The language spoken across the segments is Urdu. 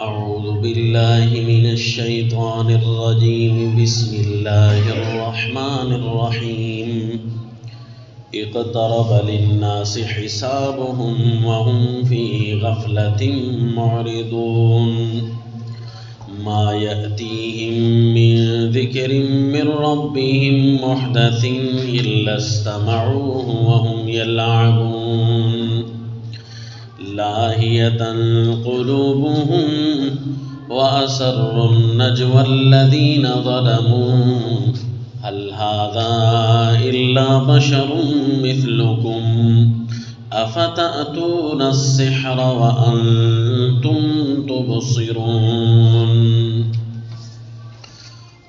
أعوذ بالله من الشيطان الرجيم بسم الله الرحمن الرحيم اقترب للناس حسابهم وهم في غفلة معرضون ما يأتيهم من ذكر من ربهم محدث إلا استمعوه وهم يلعبون لاهية قلوبهم وأسروا النجوى الذين ظلموا هل هذا إلا بشر مثلكم أفتأتون السحر وأنتم تبصرون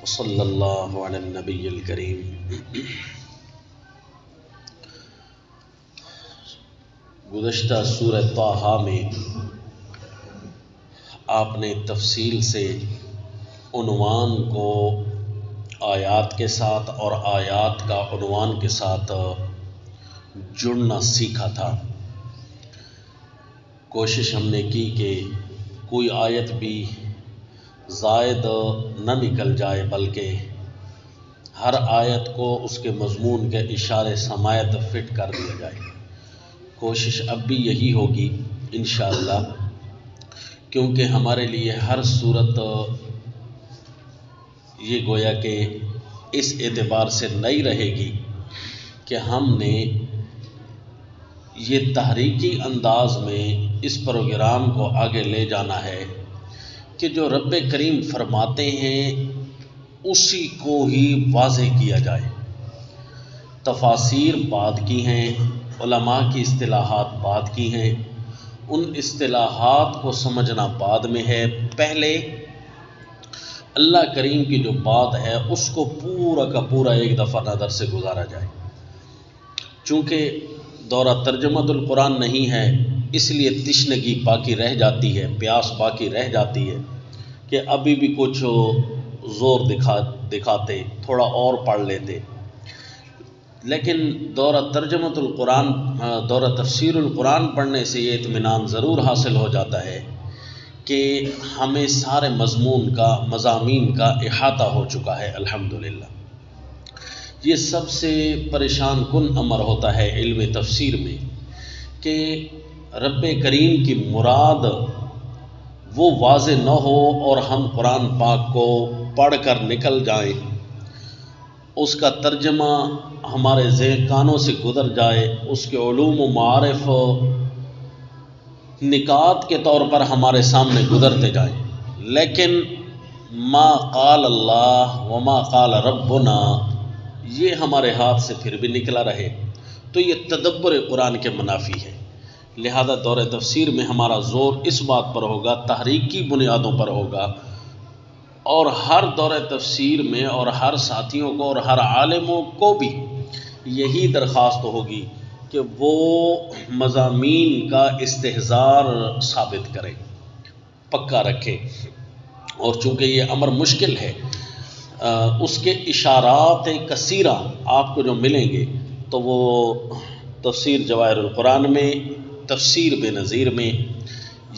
وصلى الله على النبي الكريم۔ گزشتہ سورہ طٰہٰ میں آپ نے تفصیل سے عنوان کو آیات کے ساتھ اور آیات کا عنوان کے ساتھ جڑنا سیکھا تھا۔ کوشش ہم نے کی کہ کوئی آیت بھی زائد نہ نکل جائے، بلکہ ہر آیت کو اس کے مضمون کے اشارے سماعت فٹ کر دیا جائے۔ کوشش اب بھی یہی ہوگی انشاءاللہ، کیونکہ ہمارے لیے ہر صورت یہ گویا کہ اس اعتبار سے نئی رہے گی کہ ہم نے یہ تحریکی انداز میں اس پروگرام کو آگے لے جانا ہے کہ جو رب کریم فرماتے ہیں اسی کو ہی واضح کیا جائے۔ تفاسیر بعد کی ہیں، علماء کی اصطلاحات بعد کی ہیں، ان اصطلاحات کو سمجھنا بعد میں ہے۔ پہلے اللہ کریم کی جو بات ہے اس کو پورا کا پورا ایک دفعہ نظر سے گزارا جائے۔ چونکہ دورہ ترجمۃ القرآن نہیں ہے، اس لیے تشنگی باقی رہ جاتی ہے، پیاس باقی رہ جاتی ہے کہ ابھی بھی کچھ زور دکھاتے، تھوڑا اور پڑھ لیتے۔ لیکن دورہ ترجمۃ القرآن، دورہ تفسیر القرآن پڑھنے سے یہ اطمینان ضرور حاصل ہو جاتا ہے کہ ہمیں سارے مضامین کا احاطہ ہو چکا ہے الحمدللہ۔ یہ سب سے پریشان کن امر ہوتا ہے علم تفسیر میں کہ رب کریم کی مراد وہ واضح نہ ہو اور ہم قرآن پاک کو پڑھ کر نکل جائیں، اس کا ترجمہ ہمارے ذہن کانوں سے گزر جائے، اس کے علوم و معارف نکات کے طور پر ہمارے سامنے گزرتے جائیں، لیکن ما قال اللہ وما قال ربنا یہ ہمارے ہاتھ سے پھر بھی نکلا رہے تو یہ تدبر قرآن کے منافی ہے۔ لہذا دور تفسیر میں ہمارا زور اس بات پر ہوگا، تحریکی بنیادوں پر ہوگا، اور ہر دور تفسیر میں اور ہر ساتھیوں کو اور ہر عالموں کو بھی یہی درخواست ہوگی کہ وہ مضامین کا استحضار ثابت کریں، پکا رکھیں، اور چونکہ یہ امر مشکل ہے اس کے اشارات کثیرہ آپ کو جو ملیں گے تو وہ تفسیر جواہر القرآن میں، تفسیر بے نظیر میں،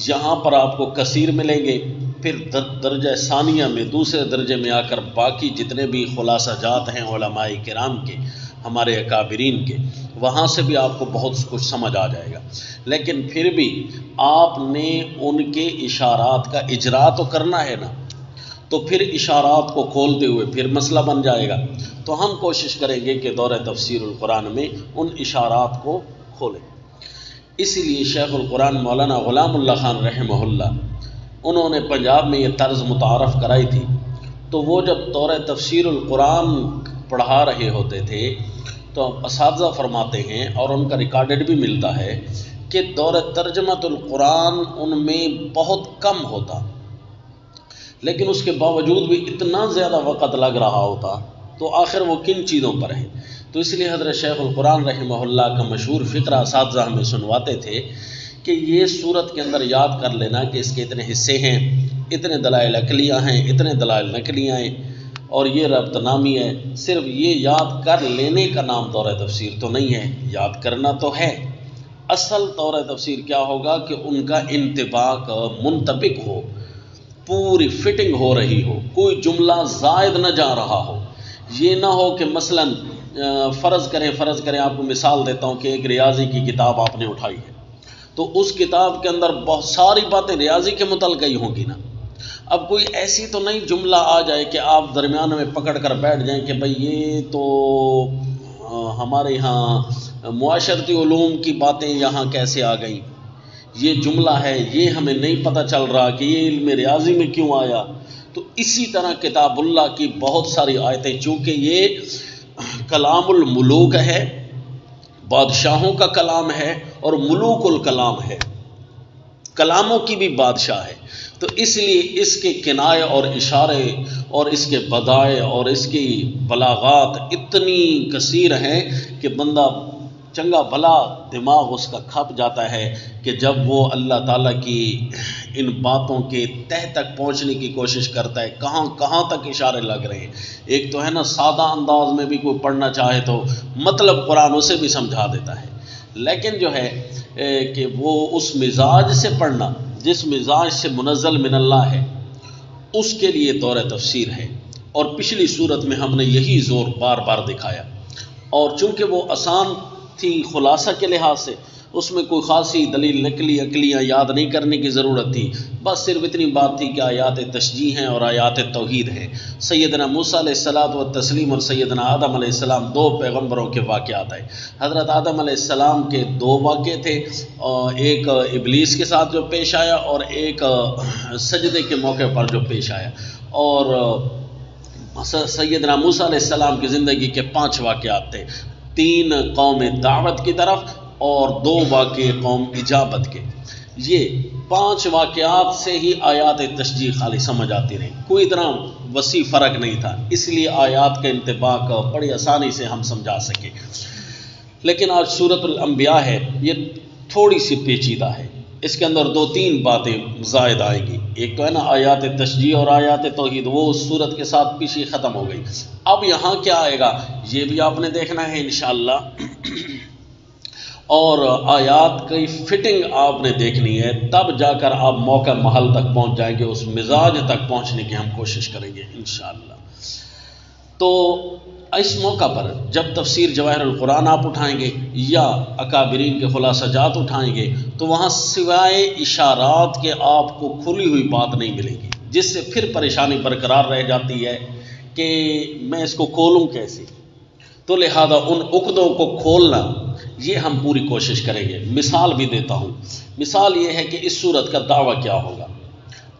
یہاں پر آپ کو کثیر ملیں گے، پھر درجہ ثانیہ میں دوسرے درجے میں آ کر باقی جتنے بھی خلاصہ جات ہیں علماء کرام کے، ہمارے اکابرین کے، وہاں سے بھی آپ کو بہت کچھ سمجھ آ جائے گا۔ لیکن پھر بھی آپ نے ان کے اشارات کا اجرا تو کرنا ہے نا، تو پھر اشارات کو کھولتے ہوئے پھر مسئلہ بن جائے گا۔ تو ہم کوشش کریں گے کہ دورہ تفسیر القرآن میں ان اشارات کو کھولیں۔ اسی لیے شیخ القرآن مولانا غلام اللہ خان رحمہ اللہ انہوں نے پنجاب میں یہ طرز متعارف کرائی تھی، تو وہ جب دورہ تفسیر القرآن پڑھا رہے ہوتے تھے تو اساتذہ فرماتے ہیں، اور ان کا ریکارڈڈ بھی ملتا ہے، کہ دورہ ترجمۃ القرآن ان میں بہت کم ہوتا، لیکن اس کے باوجود بھی اتنا زیادہ وقت لگ رہا ہوتا، تو آخر وہ کن چیزوں پر ہے؟ تو اس لیے حضرت شیخ القرآن رحمہ اللہ کا مشہور فقرہ اساتذہ ہمیں سنواتے تھے کہ یہ صورت کے اندر یاد کر لینا کہ اس کے اتنے حصے ہیں، اتنے دلائل عقلیہ ہیں، اتنے دلائل نقلیہ ہیں، اور یہ ربط نامی ہے۔ صرف یہ یاد کر لینے کا نام دورہ تفسیر تو نہیں ہے، یاد کرنا تو ہے۔ اصل دورہ تفسیر کیا ہوگا کہ ان کا انطباق منطبق ہو، پوری فٹنگ ہو رہی ہو، کوئی جملہ زائد نہ جا رہا ہو. یہ نہ ہو کہ مثلاً فرض کریں آپ کو مثال دیتا ہوں کہ ایک ریاضی کی کتاب آپ نے اٹھائی ہے، تو اس کتاب کے اندر بہت ساری باتیں ریاضی کے متعلق ہی ہوں گی نا. اب کوئی ایسی تو نہیں جملہ آ جائے کہ آپ درمیان میں پکڑ کر بیٹھ جائیں کہ بھئی یہ تو ہمارے یہاں معاشرتی علوم کی باتیں یہاں کیسے آ گئیں، یہ جملہ ہے یہ ہمیں نہیں پتہ چل رہا کہ یہ علم ریاضی میں کیوں آیا. تو اسی طرح کتاب اللہ کی بہت ساری آیتیں، چونکہ یہ کلام الملوک ہے، بادشاہوں کا کلام ہے اور ملوک الکلام ہے، کلاموں کی بھی بادشاہ ہے، تو اس لیے اس کے کنائے اور اشارے اور اس کے بدائع اور اس کی بلاغات اتنی کثیر ہیں کہ بندہ چنگا بھلا دماغ اس کا کھپ جاتا ہے کہ جب وہ اللہ تعالیٰ کی ان باتوں کے تہ تک پہنچنے کی کوشش کرتا ہے، کہاں کہاں تک اشارے لگ رہے ہیں. ایک تو ہے نا سادہ انداز میں بھی کوئی پڑھنا چاہے تو مطلب قرآن اسے بھی سمجھا دیتا ہے، لیکن جو ہے کہ وہ اس مزاج سے پڑھنا جس مزاج سے منزل من اللہ ہے، اس کے لیے دور تفسیر ہے. اور پچھلی صورت میں ہم نے یہی زور بار بار دکھایا، اور چونکہ وہ آسان تھی خلاصہ کے لحاظ سے، اس میں کوئی خاصی دلیل نقلی عقلیاں یاد نہیں کرنے کی ضرورت تھی، بس صرف اتنی بات تھی کہ آیات تشجیع ہیں اور آیات توحید ہیں. سیدنا موسیٰ علیہ الصلاۃ والتسلیم اور سیدنا آدم علیہ السلام دو پیغمبروں کے واقعات ہیں. حضرت آدم علیہ السلام کے دو واقعے تھے، ایک ابلیس کے ساتھ جو پیش آیا اور ایک سجدے کے موقع پر جو پیش آیا. اور سیدنا موسیٰ علیہ السلام کی زندگی کے 5 واقعات تھے، 3 قوم دعوت کی طرف اور 2 واقعے قوم اجابت کے. یہ 5 واقعات سے ہی آیات تشجیع خالی سمجھ آتی رہی، کوئی اتنا وسیع فرق نہیں تھا، اس لیے آیات کا انطباق بڑی آسانی سے ہم سمجھا سکے. لیکن آج سورۃ الانبیاء ہے، یہ تھوڑی سی پیچیدہ ہے، اس کے اندر 2-3 باتیں زائد آئیں گی. ایک تو ہے نا آیات تشجیع اور آیات توحید، وہ اس صورت کے ساتھ پیچھے ختم ہو گئی. اب یہاں کیا آئے گا یہ بھی آپ نے دیکھنا ہے انشاءاللہ، اور آیات کی فٹنگ آپ نے دیکھنی ہے، تب جا کر آپ موقع محل تک پہنچ جائیں گے، اس مزاج تک پہنچنے کی ہم کوشش کریں گے انشاءاللہ. تو اس موقع پر جب تفسیر جواہر القرآن آپ اٹھائیں گے یا اکابرین کے خلاصہ جات اٹھائیں گے تو وہاں سوائے اشارات کے آپ کو کھلی ہوئی بات نہیں ملے گی، جس سے پھر پریشانی برقرار رہ جاتی ہے کہ میں اس کو کھولوں کیسے. تو لہذا ان عقدوں کو کھولنا یہ ہم پوری کوشش کریں گے. مثال بھی دیتا ہوں، مثال یہ ہے کہ اس صورت کا دعویٰ کیا ہوگا.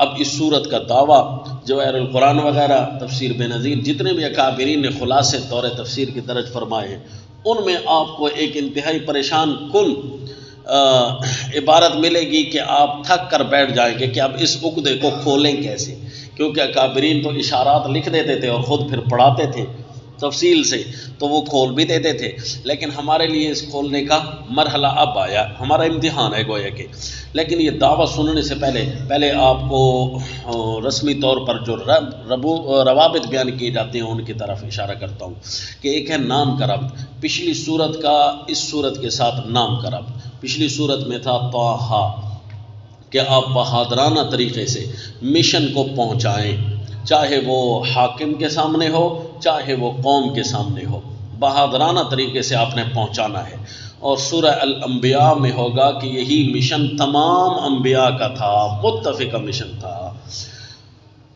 اب اس صورت کا دعویٰ جواہر القرآن وغیرہ تفسیر بے نظیر جتنے بھی اکابرین نے خلاصے طور تفسیر کی درج فرمائے ہیں، ان میں آپ کو ایک انتہائی پریشان کن عبارت ملے گی کہ آپ تھک کر بیٹھ جائیں گے کہ اب اس عقدے کو کھولیں کیسے. کیونکہ اکابرین تو اشارات لکھ دیتے تھے اور خود پھر پڑھاتے تھے تفصیل سے، تو وہ کھول بھی دیتے تھے، لیکن ہمارے لیے اس کھولنے کا مرحلہ اب آیا، ہمارا امتحان ہے گویا کہ. لیکن یہ دعویٰ سننے سے پہلے آپ کو رسمی طور پر جو روابط بیان کیے جاتے ہیں ان کی طرف اشارہ کرتا ہوں کہ ایک ہے نام کا ربط. پچھلی صورت کا اس صورت کے ساتھ نام کا ربط. پچھلی صورت میں تھا طٰہٰ، کہ آپ بہادرانہ طریقے سے مشن کو پہنچائیں، چاہے وہ حاکم کے سامنے ہو چاہے وہ قوم کے سامنے ہو، بہادرانہ طریقے سے آپ نے پہنچانا ہے. اور سورہ الانبیاء میں ہوگا کہ یہی مشن تمام انبیاء کا تھا، متفقہ مشن تھا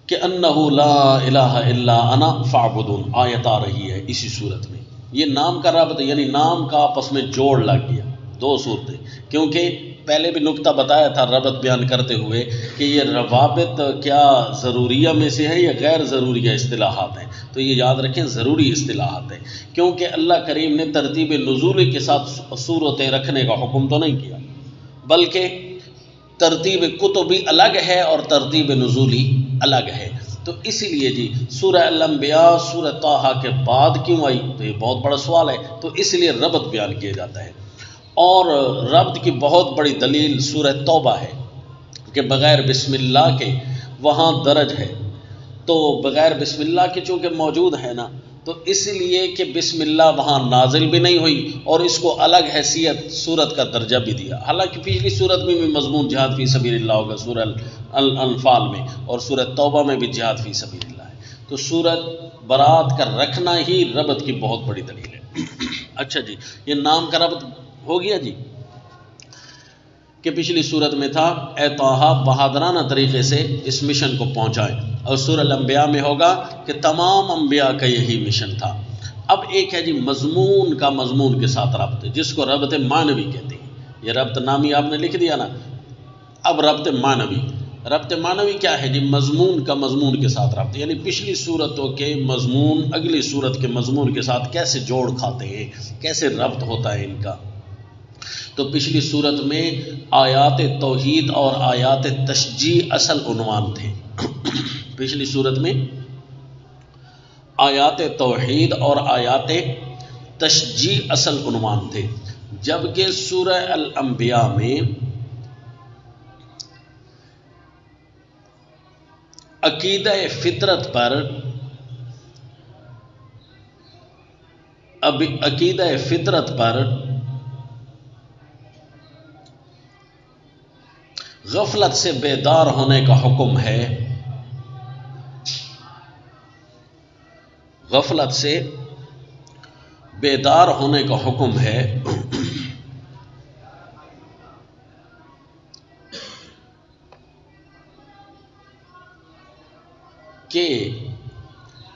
کہ انہ لا الہ الا انا فاعبدون. آیت آ رہی ہے اسی صورت میں. یہ نام کا رابط یعنی نام کا آپس میں جوڑ لگ گیا، 2 صورتیں. کیونکہ پہلے بھی نقطہ بتایا تھا ربط بیان کرتے ہوئے کہ یہ روابط کیا ضروریہ میں سے ہے یا غیر ضروریہ اصطلاحات ہیں. تو یہ یاد رکھیں ضروری اصطلاحات ہیں، کیونکہ اللہ کریم نے ترتیب نزولی کے ساتھ صورتیں رکھنے کا حکم تو نہیں کیا، بلکہ ترتیب کتبی الگ ہے اور ترتیب نزولی الگ ہے. تو اسی لیے جی سورہ الانبیاء سورہ طٰہٰ کے بعد کیوں آئی، تو یہ بہت بڑا سوال ہے. تو اس لیے ربط بیان کیا جاتا ہے. اور ربط کی بہت بڑی دلیل سورہ توبہ ہے کہ بغیر بسم اللہ کے وہاں درج ہے. تو بغیر بسم اللہ کے چونکہ موجود ہے نا، تو اس لیے کہ بسم اللہ وہاں نازل بھی نہیں ہوئی اور اس کو الگ حیثیت سورت کا درجہ بھی دیا، حالانکہ پچھلی سورت میں بھی مضمون جہاد فی سبیل اللہ ہوگا، سورہ الانفال میں، اور سورہ توبہ میں بھی جہاد فی سبیل اللہ ہے۔ تو سورت برات کا رکھنا ہی ربط کی بہت بڑی دلیل ہے۔ اچھا جی، یہ نام کا ربط ہو گیا جی، کہ پچھلی صورت میں تھا اے طٰہٰ بہادرانہ طریقے سے اس مشن کو پہنچائیں، اور سورہ الانبیاء میں ہوگا کہ تمام انبیاء کا یہی مشن تھا۔ اب ایک ہے جی مضمون کا مضمون کے ساتھ ربط، جس کو ربط معنوی کہتے ہیں۔ یہ ربط نامی آپ نے لکھ دیا نا، اب ربط معنوی، ربط معنوی کیا ہے جی؟ مضمون کا مضمون کے ساتھ ربط، یعنی پچھلی صورتوں کے مضمون اگلی صورت کے مضمون کے ساتھ کیسے جوڑ کھاتے ہیں، کیسے ربط ہوتا ہے ان کا۔ تو پچھلی صورت میں آیات توحید اور آیات تشجیع اصل عنوان تھے۔ پچھلی صورت میں آیات توحید اور آیات تشجیع اصل عنوان تھے، جبکہ سورہ الانبیاء میں عقیدہ فطرت پر غفلت سے بیدار ہونے کا حکم ہے، غفلت سے بیدار ہونے کا حکم ہے، کہ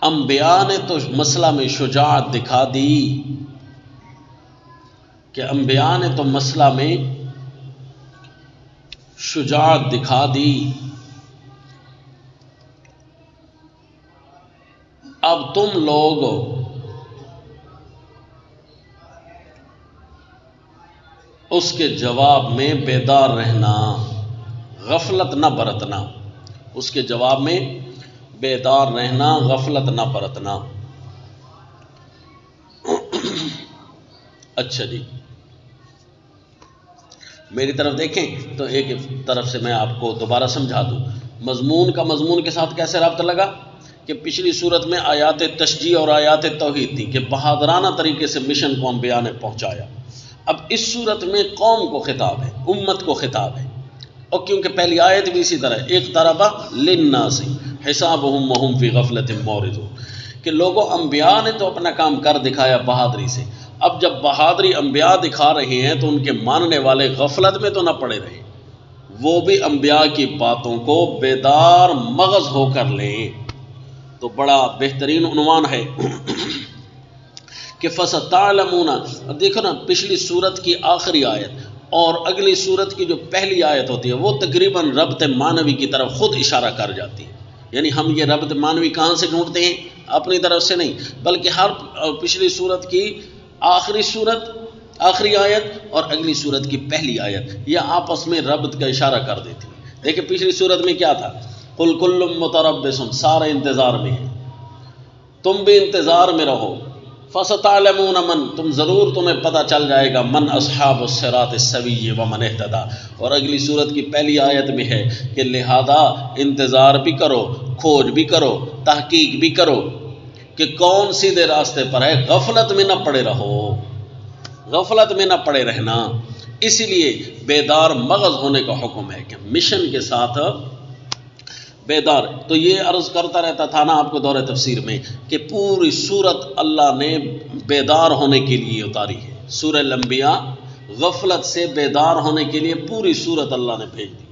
انبیاء نے تو مسئلہ میں شجاعت دکھا دی، کہ انبیاء نے تو مسئلہ میں شجاعت دکھا دی، اب تم لوگ اس کے جواب میں بیدار رہنا، غفلت نہ برتنا، اس کے جواب میں بیدار رہنا، غفلت نہ برتنا۔ اچھا جی، میری طرف دیکھیں تو ایک طرف سے میں آپ کو دوبارہ سمجھا دوں، مضمون کا مضمون کے ساتھ کیسے رابط لگا کہ پچھلی صورت میں آیات تشجیع اور آیات توحید تھی کہ بہادرانہ طریقے سے مشن کو انبیاء نے پہنچایا۔ اب اس صورت میں قوم کو خطاب ہے، امت کو خطاب ہے، اور کیونکہ پہلی آیت بھی اسی طرح اقترب للناس حسابهم وهم فی غفلۃ معرضون، کہ لوگوں انبیاء نے تو اپنا کام کر دکھایا بہادری سے، اب جب بہادری انبیاء دکھا رہے ہیں تو ان کے ماننے والے غفلت میں تو نہ پڑے رہے، وہ بھی انبیاء کی باتوں کو بیدار مغز ہو کر لیں۔ تو بڑا بہترین عنوان ہے کہ فَسَتَعْلَمُونَ، اب دیکھو نا پچھلی صورت کی آخری آیت اور اگلی صورت کی جو پہلی آیت ہوتی ہے وہ تقریباً ربط معنوی کی طرف خود اشارہ کر جاتی ہے، یعنی ہم یہ ربط معنوی کہاں سے ڈھونڈتے ہیں؟ اپنی طرف سے نہیں، بلکہ ہر پچھلی صورت کی آخری آیت اور اگلی صورت کی پہلی آیت یہ آپس میں ربط کا اشارہ کر دیتی ہے۔ دیکھیں پچھلی صورت میں کیا تھا؟ قُلْ كُلٌّ مُتَرَبِّصٌ، سارے انتظار میں ہیں، تم بھی انتظار میں رہو، فَسَتَعْلَمُونَ مَنْ، تمہیں پتہ چل جائے گا من اصحاب الصراط السوی ومن اہتدی، اور اگلی صورت کی پہلی آیت میں ہے کہ لہذا انتظار بھی کرو، کھوج بھی کرو، تحقیق بھی کرو کہ کون سیدھے راستے پر ہے، غفلت میں نہ پڑے رہو، غفلت میں نہ پڑے رہنا۔ اسی لیے بیدار مغز ہونے کا حکم ہے کہ مشن کے ساتھ بیدار۔ تو یہ عرض کرتا رہتا تھا نا آپ کو دور تفسیر میں کہ پوری سورت اللہ نے بیدار ہونے کے لیے اتاری ہے، سورہ الانبیاء غفلت سے بیدار ہونے کے لیے پوری سورت اللہ نے بھیج دی ہے۔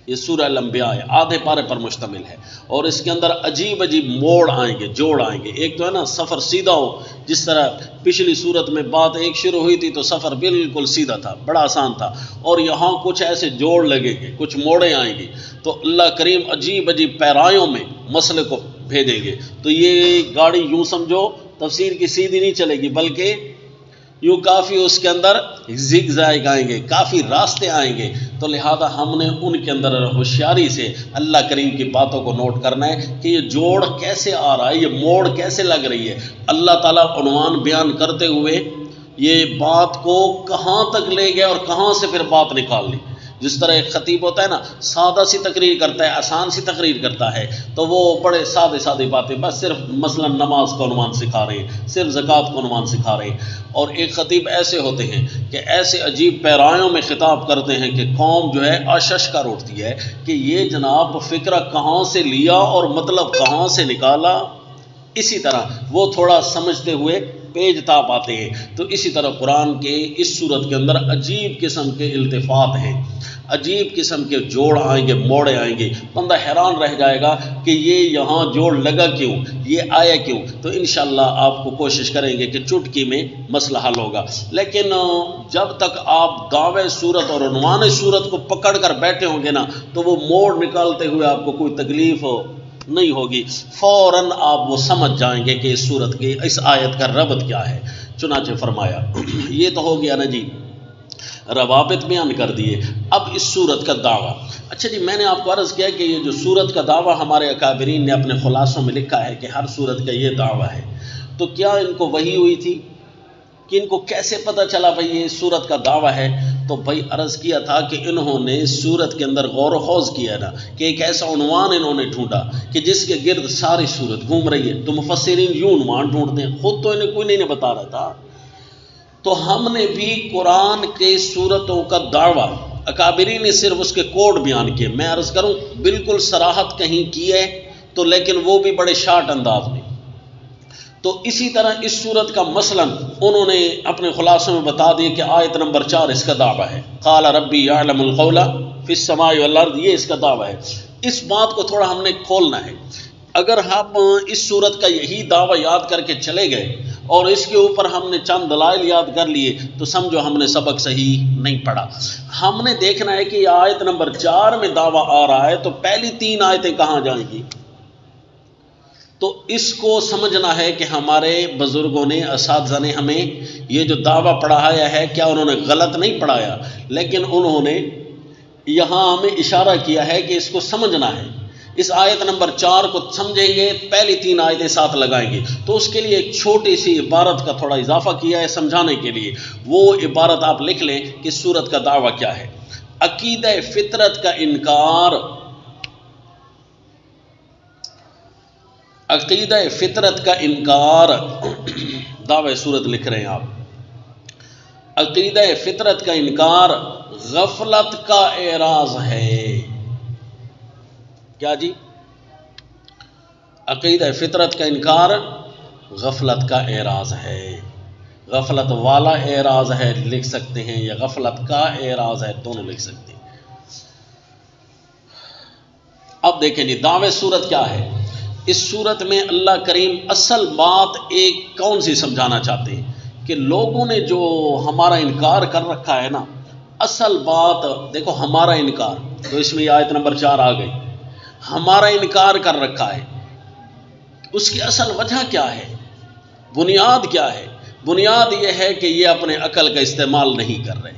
یہ سورہ الانبیاء ہے، آدھے پارے پر مشتمل ہے، اور اس کے اندر عجیب عجیب موڑ آئیں گے، جوڑ آئیں گے۔ ایک تو ہے نا سفر سیدھا ہو، جس طرح پچھلی صورت میں بات ایک شروع ہوئی تھی تو سفر بالکل سیدھا تھا، بڑا آسان تھا، اور یہاں کچھ ایسے جوڑ لگیں گے، کچھ موڑیں آئیں گی، تو اللہ کریم عجیب عجیب پیرایوں میں مسئلے کو بھیجیں گے۔ تو یہ گاڑی یوں سمجھو تفسیر کی سیدھی نہیں چلے گی، بلکہ یوں کافی اس کے اندر زگ زیگ آئیں گے، کافی راستے آئیں گے۔ تو لہذا ہم نے ان کے اندر ہوشیاری سے اللہ کریم کی باتوں کو نوٹ کرنا ہے کہ یہ جوڑ کیسے آ رہا ہے، یہ موڑ کیسے لگ رہی ہے۔ اللہ تعالیٰ عنوان بیان کرتے ہوئے یہ بات کو کہاں تک لے گئے اور کہاں سے پھر بات نکال لی۔ جس طرح ایک خطیب ہوتا ہے نا، سادہ سی تقریر کرتا ہے، آسان سی تقریر کرتا ہے، تو وہ بڑے سادے باتیں، بس صرف مثلا نماز کو عنوان سکھا رہے ہیں، صرف زکوٰۃ کو عنوان سکھا رہے ہیں۔ اور ایک خطیب ایسے ہوتے ہیں کہ ایسے عجیب پیرایوں میں خطاب کرتے ہیں کہ قوم جو ہے آشش کر اٹھتی ہے کہ یہ جناب فکرہ کہاں سے لیا اور مطلب کہاں سے نکالا۔ اسی طرح وہ تھوڑا سمجھتے ہوئے پیج تاپ آتے ہیں۔ تو اسی طرح قرآن کے اس صورت کے اندر عجیب قسم کے التفات ہیں، عجیب قسم کے جوڑ آئیں گے، موڑے آئیں گے، بندہ حیران رہ جائے گا کہ یہ یہاں جوڑ لگا کیوں، یہ آیا کیوں۔ تو انشاءاللہ آپ کو کوشش کریں گے کہ چٹکی میں مسئلہ حل ہوگا، لیکن جب تک آپ دعوے صورت اور عنوان صورت کو پکڑ کر بیٹھے ہوں گے نا، تو وہ موڑ نکالتے ہوئے آپ کو کوئی تکلیف نہیں ہوگی، فوراً آپ وہ سمجھ جائیں گے کہ اس صورت کی، اس آیت کا ربط کیا ہے۔ چنانچہ فرمایا یہ تو ہو گیا نا جی، روابط بیان کر دیے۔ اب اس صورت کا دعویٰ، اچھا جی میں نے آپ کو عرض کیا کہ یہ جو صورت کا دعویٰ ہمارے اکابرین نے اپنے خلاصوں میں لکھا ہے کہ ہر صورت کا یہ دعویٰ ہے، تو کیا ان کو وحی ہوئی تھی کہ ان کو کیسے پتہ چلا بھئی یہ صورت کا دعویٰ ہے؟ تو بھائی عرض کیا تھا کہ انہوں نے صورت کے اندر غور و خوض کیا نا، کہ ایک ایسا عنوان انہوں نے ڈھونڈا کہ جس کے گرد ساری صورت گھوم رہی ہے۔ تو مفسرین یوں عنوان ڈھونڈتے ہیں، خود تو انہیں کوئی نہیں بتا رہا تھا۔ تو ہم نے بھی قرآن کے صورتوں کا دعویٰ، اکابرین نے صرف اس کے کوڈ بیان کیے، میں عرض کروں بالکل صراحت کہیں کی ہے تو، لیکن وہ بھی بڑے شارٹ انداز میں۔ تو اسی طرح اس صورت کا مثلا انہوں نے اپنے خلاصوں میں بتا دیا کہ آیت نمبر 4 اس کا دعویٰ ہے، قال ربی یعلم القول فی السماء والارض، یہ اس کا دعویٰ ہے۔ اس بات کو تھوڑا ہم نے کھولنا ہے۔ اگر ہم اس صورت کا یہی دعویٰ یاد کر کے چلے گئے اور اس کے اوپر ہم نے چند دلائل یاد کر لیے تو سمجھو ہم نے سبق صحیح نہیں پڑھا۔ ہم نے دیکھنا ہے کہ یہ آیت نمبر 4 میں دعویٰ آ رہا ہے تو پہلی 3 آیتیں کہاں جائیں گی؟ تو اس کو سمجھنا ہے کہ ہمارے بزرگوں نے، اساتذہ نے ہمیں یہ جو دعویٰ پڑھایا ہے، کیا انہوں نے غلط نہیں پڑھایا، لیکن انہوں نے یہاں ہمیں اشارہ کیا ہے کہ اس کو سمجھنا ہے۔ اس آیت نمبر 4 کو سمجھیں گے، پہلی 3 آیتیں ساتھ لگائیں گے، تو اس کے لیے ایک چھوٹی سی عبارت کا تھوڑا اضافہ کیا ہے سمجھانے کے لیے۔ وہ عبارت آپ لکھ لیں کہ سورت کا دعویٰ کیا ہے۔ عقیدہ فطرت کا انکار، عقیدہ فطرت کا انکار، دعوی صورت لکھ رہے ہیں آپ۔ عقیدہ فطرت کا انکار غفلت کا اعراض ہے۔ کیا جی؟ عقیدہ فطرت کا انکار غفلت کا اعراض ہے، غفلت والا اعراض ہے لکھ سکتے ہیں، یا غفلت کا اعراض ہے، دونوں لکھ سکتے ہیں۔ اب دیکھیں جی دعوی صورت کیا ہے۔ اس صورت میں اللہ کریم اصل بات ایک کون سی سمجھانا چاہتے ہیں کہ لوگوں نے جو ہمارا انکار کر رکھا ہے نا، اصل بات دیکھو، ہمارا انکار، تو اس میں آیت نمبر 4 آ گئی، ہمارا انکار کر رکھا ہے، اس کی اصل وجہ کیا ہے، بنیاد کیا ہے؟ بنیاد یہ ہے کہ یہ اپنے عقل کا استعمال نہیں کر رہے۔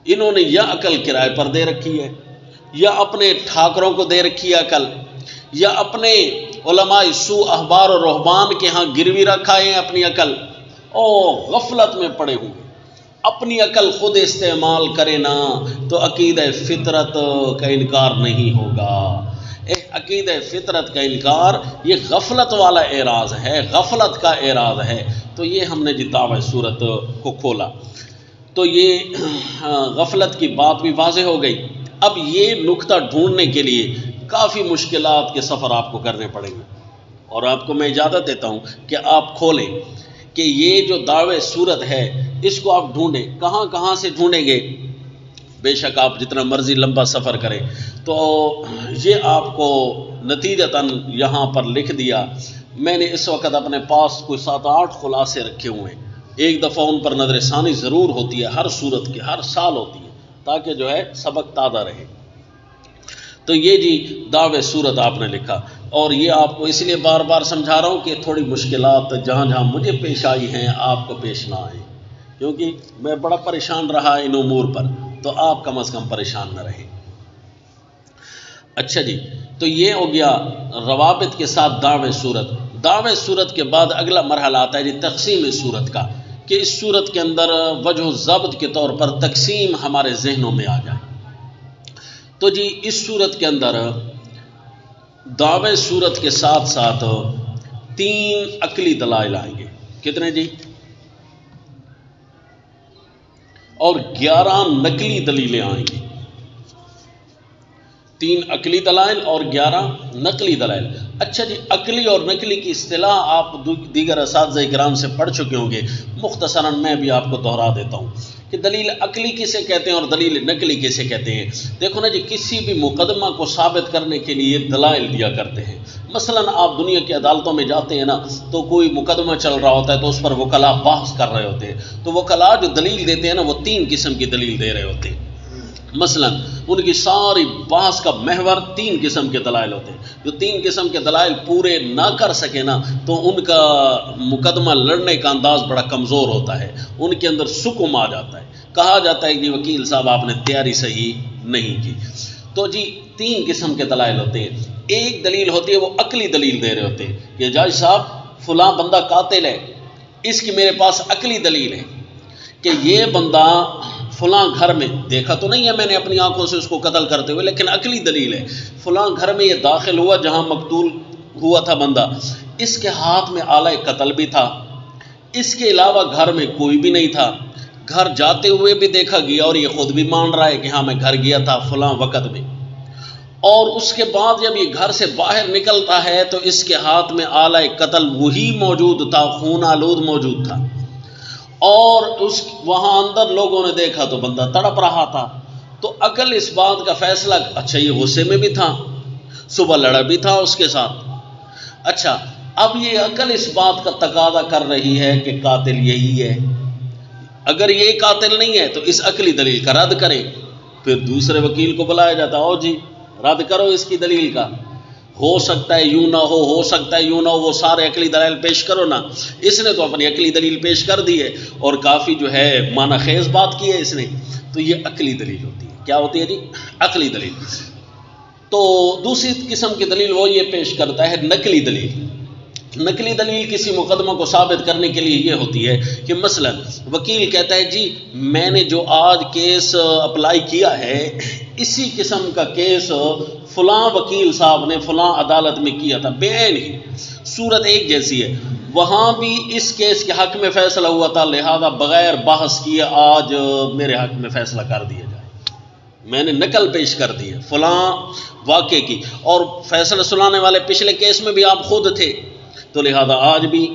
انہوں نے یا عقل کرائے پر دے رکھی ہے، یا اپنے ٹھاکروں کو دے رکھی ہے عقل، یا اپنے علماء سو احبار اور رہبان کے ہاں گروی رکھا ہے اپنی عقل، اور غفلت میں پڑے ہوئے۔ اپنی عقل خود استعمال کرے نا تو عقیدہ فطرت کا انکار نہیں ہوگا۔ عقیدہ فطرت کا انکار یہ غفلت والا اعراض ہے، غفلت کا اعراض ہے۔ تو یہ ہم نے جی دعوی صورت کو کھولا تو یہ غفلت کی بات بھی واضح ہو گئی۔ اب یہ نقطہ ڈھونڈنے کے لیے کافی مشکلات کے سفر آپ کو کرنے پڑیں گے، اور آپ کو میں اجازت دیتا ہوں کہ آپ کھولیں کہ یہ جو دعوی صورت ہے اس کو آپ ڈھونڈیں۔ کہاں کہاں سے ڈھونڈیں گے؟ بے شک آپ جتنا مرضی لمبا سفر کریں۔ تو یہ آپ کو نتیجتاً یہاں پر لکھ دیا۔ میں نے اس وقت اپنے پاس کوئی 7-8 خلاصے رکھے ہوئے ہیں، ایک دفعہ ان پر نظر ثانی ضرور ہوتی ہے، ہر صورت کی ہر سال ہوتی ہے، تاکہ جو ہے سبق تازہ رہے۔ تو یہ جی دعوی صورت آپ نے لکھا، اور یہ آپ کو اس لیے بار بار سمجھا رہا ہوں کہ تھوڑی مشکلات جہاں جہاں مجھے پیش آئی ہیں آپ کو پیش نہ آئیں، کیونکہ میں بڑا پریشان رہا ان امور پر، تو آپ کم از کم پریشان نہ رہیں۔ اچھا جی، تو یہ ہو گیا روابط کے ساتھ دعوی صورت۔ دعوی صورت کے بعد اگلا مرحلہ آتا ہے جی تقسیم صورت کا، کہ اس صورت کے اندر وجہ ضبط کے طور پر تقسیم ہمارے ذہنوں میں آ جائے۔ تو جی اس صورت کے اندر دعوے صورت کے ساتھ ساتھ 3 عقلی دلائل آئیں گے. کتنے جی؟ اور 11 نقلی دلیلیں آئیں گی. 3 عقلی دلائل اور 11 نقلی دلائل. اچھا جی، عقلی اور نقلی کی اصطلاح آپ دیگر اساتذہ کرام سے پڑھ چکے ہوں گے، مختصراً میں بھی آپ کو دہرا دیتا ہوں کہ دلیل عقلی کسے کہتے ہیں اور دلیل نقلی کسے کہتے ہیں. دیکھو نا جی، کسی بھی مقدمہ کو ثابت کرنے کے لیے دلائل دیا کرتے ہیں. مثلاً آپ دنیا کی عدالتوں میں جاتے ہیں نا، تو کوئی مقدمہ چل رہا ہوتا ہے تو اس پر وکلاء بحث کر رہے ہوتے ہیں، تو وکلاء جو دلیل دیتے ہیں نا، وہ 3 قسم کی دلیل دے رہے ہوتے ہیں. مثلاً ان کی ساری بحث کا محور 3 قسم کے دلائل ہوتے ہیں. جو 3 قسم کے دلائل پورے نہ کر سکے نا، تو ان کا مقدمہ لڑنے کا انداز بڑا کمزور ہوتا ہے، ان کے اندر سکم آ جاتا ہے. کہا جاتا ہے کہ وکیل صاحب آپ نے تیاری صحیح نہیں کی. تو جی 3 قسم کے دلائل ہوتے ہیں. ایک دلیل ہوتی ہے وہ عقلی دلیل دے رہے ہوتے ہیں کہ جج صاحب فلاں بندہ قاتل ہے، اس کی میرے پاس عقلی دلیل ہے کہ یہ بندہ فلاں گھر میں، دیکھا تو نہیں ہے میں نے اپنی آنکھوں سے اس کو قتل کرتے ہوئے، لیکن عقلی دلیل ہے، فلاں گھر میں یہ داخل ہوا جہاں مقتول ہوا تھا بندہ، اس کے ہاتھ میں آلہ قتل بھی تھا، اس کے علاوہ گھر میں کوئی بھی نہیں تھا، گھر جاتے ہوئے بھی دیکھا گیا اور یہ خود بھی مان رہا ہے کہ ہاں میں گھر گیا تھا فلاں وقت میں، اور اس کے بعد جب یہ گھر سے باہر نکلتا ہے تو اس کے ہاتھ میں آلہ قتل وہی موجود تھا، خون آلود موجود تھا، اور وہاں اندر لوگوں نے دیکھا تو بندہ تڑپ رہا تھا. تو عقل اس بات کا فیصلہ، اچھا یہ غصے میں بھی تھا، صبح لڑا بھی تھا اس کے ساتھ. اچھا اب یہ عقل اس بات کا تقاضا کر رہی ہے کہ قاتل یہی ہے، اگر یہ قاتل نہیں ہے تو اس عقلی دلیل کا رد کریں. پھر دوسرے وکیل کو بلایا جاتا، او جی رد کرو اس کی دلیل کا، ہو سکتا ہے یوں نہ ہو سکتا ہے یوں نہ ہو، وہ سارے عقلی دلائل پیش کرو نا. اس نے تو اپنی عقلی دلیل پیش کر دی ہے اور کافی جو ہے معنی خیز بات کی ہے اس نے. تو یہ عقلی دلیل ہوتی ہے. کیا ہوتی ہے جی؟ عقلی دلیل. تو دوسری قسم کی دلیل وہ یہ پیش کرتا ہے نقلی دلیل. نقلی دلیل کسی مقدمہ کو ثابت کرنے کے لیے یہ ہوتی ہے کہ مثلا وکیل کہتا ہے جی میں نے جو آج کیس اپلائی کیا ہے، اسی قسم کا کیس فلاں وکیل صاحب نے فلاں عدالت میں کیا تھا، بعین ہی صورت ایک جیسی ہے، وہاں بھی اس کیس کے حق میں فیصلہ ہوا تھا، لہذا بغیر بحث کیے آج میرے حق میں فیصلہ کر دیا جائے. میں نے نقل پیش کر دی ہے فلاں واقعے کی، اور فیصلہ سنانے والے پچھلے کیس میں بھی آپ خود تھے، تو لہذا آج بھی.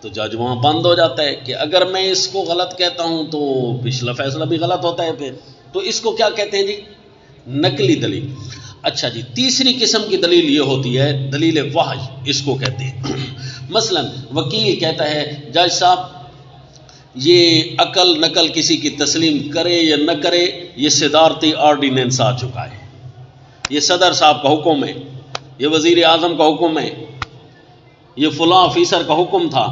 تو جج وہاں بند ہو جاتا ہے کہ اگر میں اس کو غلط کہتا ہوں تو پچھلا فیصلہ بھی غلط ہوتا ہے پھر. تو اس کو کیا کہتے ہیں جی؟ نقلی دلیل. اچھا جی، تیسری قسم کی دلیل یہ ہوتی ہے دلیل وحی، اس کو کہتے ہیں. مثلا وکیل کہتا ہے جج صاحب یہ عقل نقل کسی کی تسلیم کرے یا نہ کرے، یہ صدارتی آرڈیننس آ چکا ہے، یہ صدر صاحب کا حکم ہے، یہ وزیر اعظم کا حکم ہے، یہ فلاں آفیسر کا حکم تھا،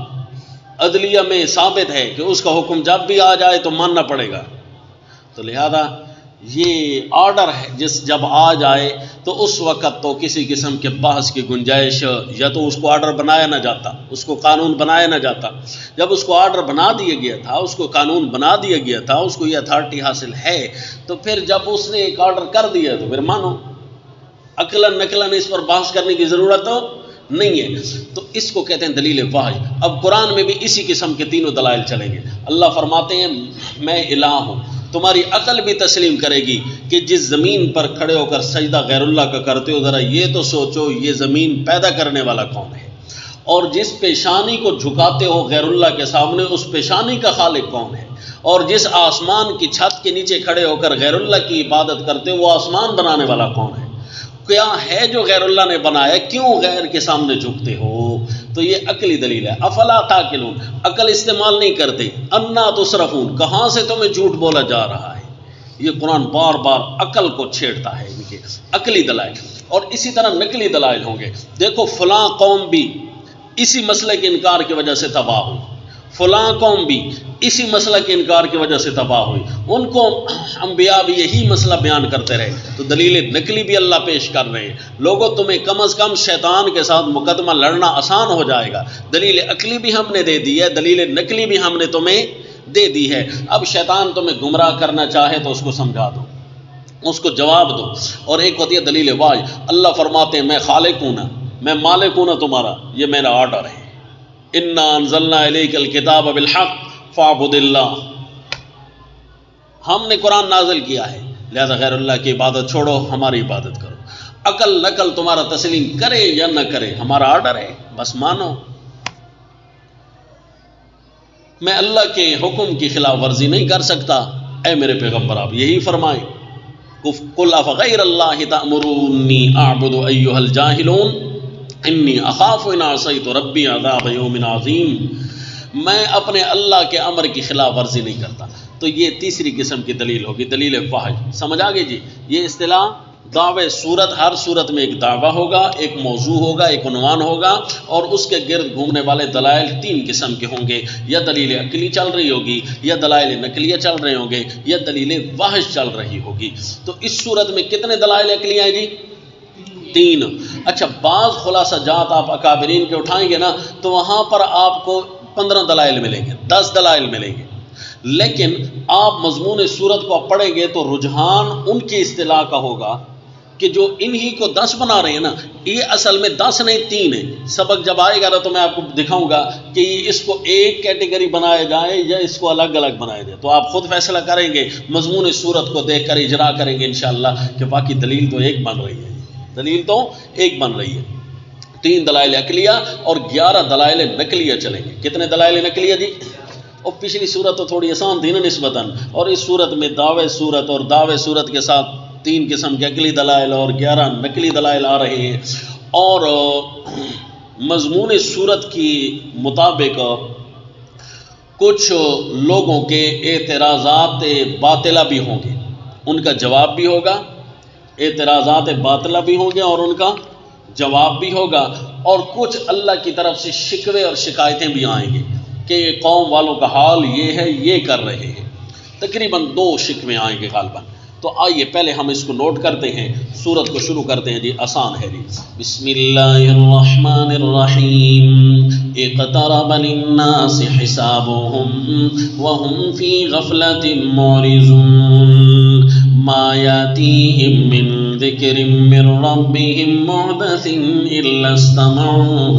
عدلیہ میں ثابت ہے کہ اس کا حکم جب بھی آ جائے تو ماننا پڑے گا. تو لہذا یہ آرڈر ہے، جب آ جائے تو اس وقت تو کسی قسم کے بحث کی گنجائش، یا تو اس کو آرڈر بنایا نہ جاتا، اس کو قانون بنایا نہ جاتا. جب اس کو آرڈر بنا دیا گیا تھا، اس کو قانون بنا دیا گیا تھا، اس کو یہ اتھارٹی حاصل ہے، تو پھر جب اس نے ایک آرڈر کر دیا تو پھر مانو، عقلاً نقلاً اس پر بحث کرنے کی ضرورت نہیں ہے. تو اس کو کہتے ہیں دلیل وحی. اب قرآن میں بھی اسی قسم کے تینوں دلائل چلیں گے. اللہ فرماتے ہیں میں الہ ہوں، تمہاری عقل بھی تسلیم کرے گی کہ جس زمین پر کھڑے ہو کر سجدہ غیر اللہ کا کرتے ہو، ذرا یہ تو سوچو یہ زمین پیدا کرنے والا کون ہے، اور جس پیشانی کو جھکاتے ہو غیر اللہ کے سامنے اس پیشانی کا خالق کون ہے، اور جس آسمان کی چھت کے نیچے کھڑے ہو کر غیر اللہ کی عبادت کرتے ہو وہ آسمان بنانے والا کون ہے، کیا ہے جو غیر اللہ نے بنایا، کیوں غیر کے سامنے جھکتے ہو. تو یہ عقلی دلیل ہے. افلا تعقلون، عقل استعمال نہیں کرتے. انا تصرفون، کہاں سے تمہیں جھوٹ بولا جا رہا ہے. یہ قرآن بار بار عقل کو چھیڑتا ہے، ان کے عقلی دلائل. اور اسی طرح نقلی دلائل ہوں گے. دیکھو فلاں قوم بھی اسی مسئلے کے انکار کی وجہ سے تباہ ہوئی، فلاں قوم بھی اسی مسئلہ کے انکار کی وجہ سے تباہ ہوئی، ان کو انبیاء بھی یہی مسئلہ بیان کرتے رہے. تو دلیل نقلی بھی اللہ پیش کر رہے ہیں. لوگوں تمہیں کم از کم شیطان کے ساتھ مقدمہ لڑنا آسان ہو جائے گا. دلیل عقلی بھی ہم نے دے دی ہے، دلیل نقلی بھی ہم نے تمہیں دے دی ہے. اب شیطان تمہیں گمراہ کرنا چاہے تو اس کو سمجھا دو، اس کو جواب دو. اور ایک ہوتی ہے دلیل واج. اللہ فرماتے ہیں میں خالق ہوں نا، میں مالک ہوں نا تمہارا، یہ میرا آرڈر ہے. انا انزلنا الیک الکتاب بالحق فاعبد اللہ. ہم نے قرآن نازل کیا ہے، لہذا غیر اللہ کی عبادت چھوڑو، ہماری عبادت کرو. عقل نقل تمہارا تسلیم کرے یا نہ کرے، ہمارا آرڈر ہے، بس مانو. میں اللہ کے حکم کی خلاف ورزی نہیں کر سکتا. اے میرے پیغمبر آپ یہی فرمائیں، قل افغیر اللہ تأمرونی اعبد ایھا الجاہلون انی اخاف ان عصیت ربی عذاب یوم عظیم. میں اپنے اللہ کے امر کی خلاف ورزی نہیں کرتا. تو یہ تیسری قسم کی دلیل ہوگی، دلیل فحش. سمجھ آگے جی؟ یہ اصطلاح دعوے صورت، ہر صورت میں ایک دعویٰ ہوگا، ایک موضوع ہوگا، ایک عنوان ہوگا، اور اس کے گرد گھومنے والے دلائل تین قسم کے ہوں گے. یا دلیل عقلی چل رہی ہوگی، یا دلائل نقلیہ چل رہے ہوں گے، یا دلیل وحش چل رہی ہوگی. تو اس صورت میں کتنے دلائل عقلی ہیں جی؟ 3. اچھا، بعض خلاصہ جات آپ اکابرین کے اٹھائیں گے نا تو وہاں پر آپ کو 15 دلائل ملیں گے، 10 دلائل ملیں گے. لیکن آپ مضمون صورت کو پڑھیں گے تو رجحان ان کی اصطلاح کا ہوگا کہ جو انہی کو 10 بنا رہے ہیں نا، یہ اصل میں 10 نہیں 3 ہے. سبق جب آئے گا نا تو میں آپ کو دکھاؤں گا کہ اس کو ایک کیٹیگری بنایا جائے یا اس کو الگ الگ بنایا جائے. تو آپ خود فیصلہ کریں گے مضمون صورت کو دیکھ کر اجرا کریں گے انشاءاللہ کہ باقی دلیل تو ایک بن رہی ہے، دلیل تو ایک بن رہی ہے. 3 دلائل عقلیہ اور 11 دلائل نقلیہ چلیں گے. کتنے دلائل نقلیہ جی؟ اور پچھلی صورت تو تھوڑی آسان تھی نا نسبتاً، اور اس صورت میں دعوے صورت اور دعوے صورت کے ساتھ 3 قسم کے عقلی دلائل اور 11 نقلی دلائل آ رہے ہیں. اور مضمون صورت کی مطابق کچھ لوگوں کے اعتراضات باطلہ بھی ہوں گے، ان کا جواب بھی ہوگا. اعتراضات باطلہ بھی ہوں گے اور ان کا جواب بھی ہوگا. اور کچھ اللہ کی طرف سے شکوے اور شکایتیں بھی آئیں گے کہ قوم والوں کا حال یہ ہے، یہ کر رہے ہیں. تقریباً 2 شکوے آئیں گے غالباً. تو آئیے پہلے ہم اس کو نوٹ کرتے ہیں، سورت کو شروع کرتے ہیں جی. آسان ہے جی. بسم اللہ الرحمن الرحیم. اقترب للناس حسابهم وهم في غفلة معرضون ما يأتيهم من ذكر من ربهم محدث إلا استمعوه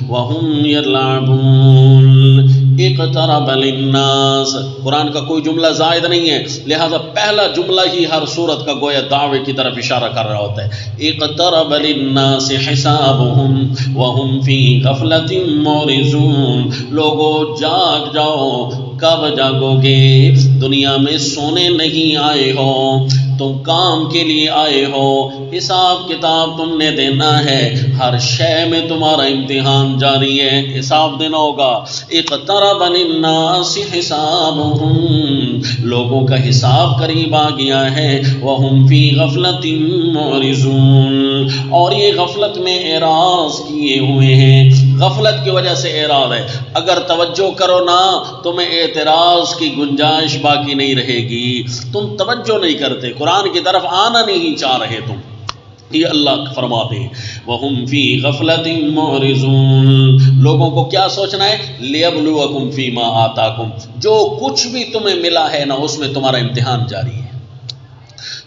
وهم يلعبون. اقترب للناس، قرآن کا کوئی جملہ زائد نہیں ہے، لہذا پہلا جملہ ہی ہر صورت کا گویا دعوے کی طرف اشارہ کر رہا ہوتا ہے. اقترب للناس حسابهم وهم في غفلة معرضون. لوگو جاگ جاؤ. کب جاگو گے؟ دنیا میں سونے نہیں آئے ہو، تم کام کے لیے آئے ہو. حساب کتاب تم نے دینا ہے، ہر شے میں تمہارا امتحان جاری ہے، حساب دینا ہوگا. اقترب للناس حسابهم، لوگوں کا حساب قریب آ گیا ہے. وهم في غفلة معرضون، اور یہ غفلت میں اعراض کیے ہوئے ہیں. غفلت کی وجہ سے اعراض ہے. اگر توجہ کرو نا تمہیں اعتراض کی گنجائش باقی نہیں رہے گی. تم توجہ نہیں کرتے، قرآن کی طرف آنا نہیں چاہ رہے تم. یہ اللہ فرماتے ہیں وَهُمْ فِي غَفْلَةٍ مُعْرِضُونَ. لوگوں کو کیا سوچنا ہے؟ لِيَبْلُوَكُمْ فِي مَا آتَاكُمْ. جو کچھ بھی تمہیں ملا ہے نا اس میں تمہارا امتحان جاری ہے.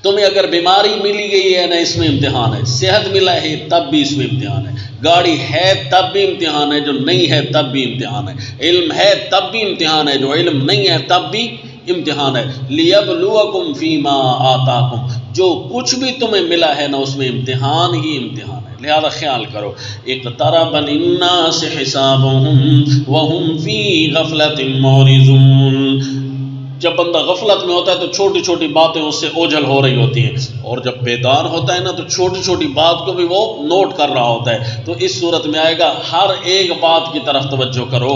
تمہیں اگر بیماری ملی گئی ہے نا اس میں امتحان ہے، صحت ملا ہے تب بھی اس میں امتحان ہے، گاڑی ہے تب بھی امتحان ہے، جو نہیں ہے تب بھی امتحان ہے، علم ہے تب بھی امتحان ہے، جو علم نہیں ہے تب بھی امتحان ہے. لِيَبْلُوَكُمْ فِي مَا آتَاكُمْ. جو کچھ بھی تمہیں ملا ہے نا اس میں امتحان ہی امتحان ہے. لہذا خیال کرو. اقترب للناس حسابهم وهم في غفلة معرضون. جب بندہ غفلت میں ہوتا ہے تو چھوٹی چھوٹی باتیں اس سے اوجھل ہو رہی ہوتی ہیں، اور جب بیدار ہوتا ہے نا تو چھوٹی چھوٹی بات کو بھی وہ نوٹ کر رہا ہوتا ہے. تو اس صورت میں آئے گا ہر ایک بات کی طرف توجہ کرو.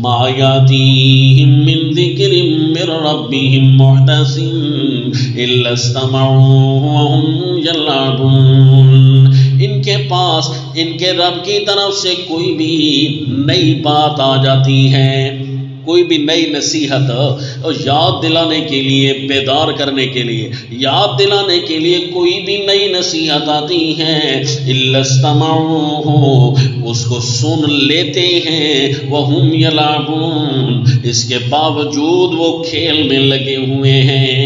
ما یاتیہم من ذکر من ربہم محدث الا استمعوه وهم یلعبون. ان کے پاس ان کے رب کی طرف سے کوئی بھی نئی بات آ جاتی ہے، کوئی بھی نئی نصیحت یاد دلانے کے لیے، بیدار کرنے کے لیے، یاد دلانے کے لیے کوئی بھی نئی نصیحت آتی ہے، الا استمعوه، اس کو سن لیتے ہیں، وهم یلعبون، اس کے باوجود وہ کھیل میں لگے ہوئے ہیں.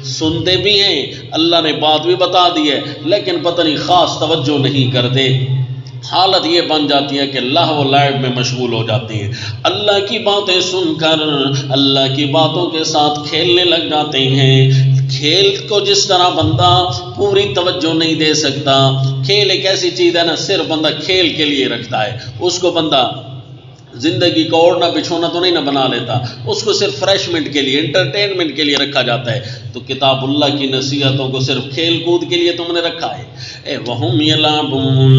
سنتے بھی ہیں، اللہ نے بات بھی بتا دی ہے، لیکن پتہ نہیں خاص توجہ نہیں کرتے۔ حالت یہ بن جاتی ہے کہ لہو و لعب میں مشغول ہو جاتی ہیں، اللہ کی باتیں سن کر اللہ کی باتوں کے ساتھ کھیلنے لگ جاتے ہیں۔ کھیل کو جس طرح بندہ پوری توجہ نہیں دے سکتا، کھیل ایک ایسی چیز ہے نا، صرف بندہ کھیل کے لیے رکھتا ہے، اس کو بندہ زندگی کا اوڑھنا بچھونا تو نہیں نہ بنا لیتا، اس کو صرف فریشمنٹ کے لیے، انٹرٹینمنٹ کے لیے رکھا جاتا ہے۔ تو کتاب اللہ کی نصیحتوں کو صرف کھیل کود کے لیے تم نے رکھا ہے۔ وَهُمْ يَلْعَبُونَ،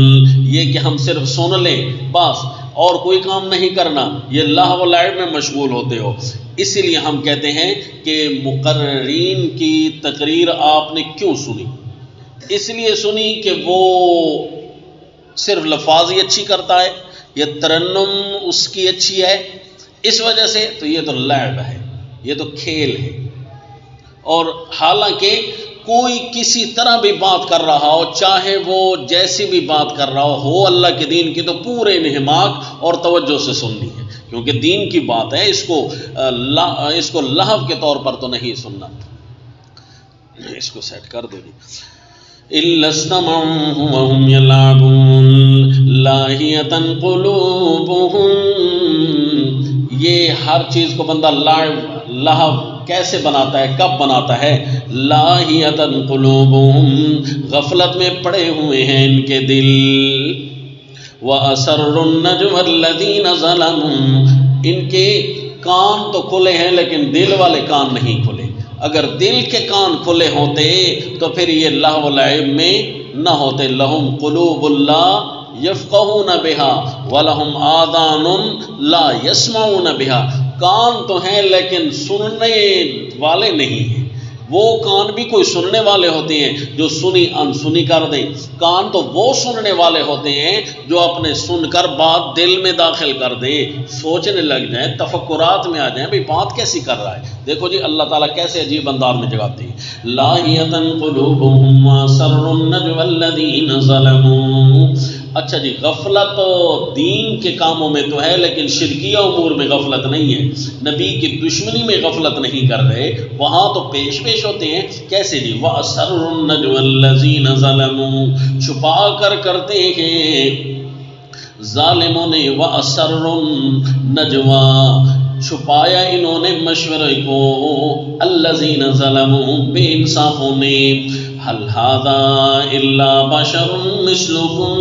یہ کہ ہم صرف سن لیں بس اور کوئی کام نہیں کرنا، یہ لہو و لعب میں مشغول ہوتے ہو۔ اسی لیے ہم کہتے ہیں کہ مقررین کی تقریر آپ نے کیوں سنی؟ اس لیے سنی کہ وہ صرف لفاظ ہی اچھی کرتا ہے، یہ ترنم اس کی اچھی ہے، اس وجہ سے تو یہ تو لعب ہے، یہ تو کھیل ہے۔ اور حالانکہ کوئی کسی طرح بھی بات کر رہا ہو، چاہے وہ جیسی بھی بات کر رہا ہو اللہ کے دین کی، تو پورے انہماک اور توجہ سے سننی ہے، کیونکہ دین کی بات ہے، اس کو لہو کے طور پر تو نہیں سننا۔ اس کو سیٹ کر دو جی۔ إِلَّا اسْتَمَعُوهُ وَهُمْ يَلْعَبُونَ لَاهِيَةً قُلُوبُهُمْ، یہ ہر چیز کو بندہ لہو کیسے بناتا ہے، کب بناتا ہے؟ لَاهِيَةً قُلُوبُهُمْ، غفلت میں پڑے ہوئے ہیں ان کے دل۔ وَأَسَرُّوا النَّجْوَى الَّذِينَ ظَلَمُوا، ان کے کان تو کھلے ہیں لیکن دل والے کان نہیں کھلے۔ اگر دل کے کان کھلے ہوتے تو پھر یہ لہو و لعب میں نہ ہوتے۔ لہم قلوب لا یفقہون بہا ولہم آذان لا یسمعون بہا، کان تو ہیں لیکن سننے والے نہیں ہیں۔ وہ کان بھی کوئی سننے والے ہوتے ہیں جو سنی انسنی کر دیں، کان تو وہ سننے والے ہوتے ہیں جو اپنے سن کر بات دل میں داخل کر دے، سوچنے لگ جائیں، تفکرات میں آ جائیں، بھئی بات کیسی کر رہا ہے۔ دیکھو جی اللہ تعالیٰ کیسے عجیب انداز میں جگاتے ہیں۔ لاہیۃ قلوبہم واسروا النجوى الذین ظلموا، اچھا جی غفلت دین کے کاموں میں تو ہے لیکن شرکیہ امور میں غفلت نہیں ہے، نبی کی دشمنی میں غفلت نہیں کر رہے، وہاں تو پیش ہوتے ہیں۔ کیسے جی؟ وَأَسَرُّوا النَّجْوَى الَّذِينَ ظَلَمُوا، چھپا کر کرتے ہیں ظالموں نے، وَأَسَرُّوا النَّجْوَى، چھپایا انہوں نے مشورے کو، الَّذِينَ ظَلَمُوا، بے انصافوں نے، هَلْ هَذَا إِلَّا بَشَرٌ مِثْلُكُمْ،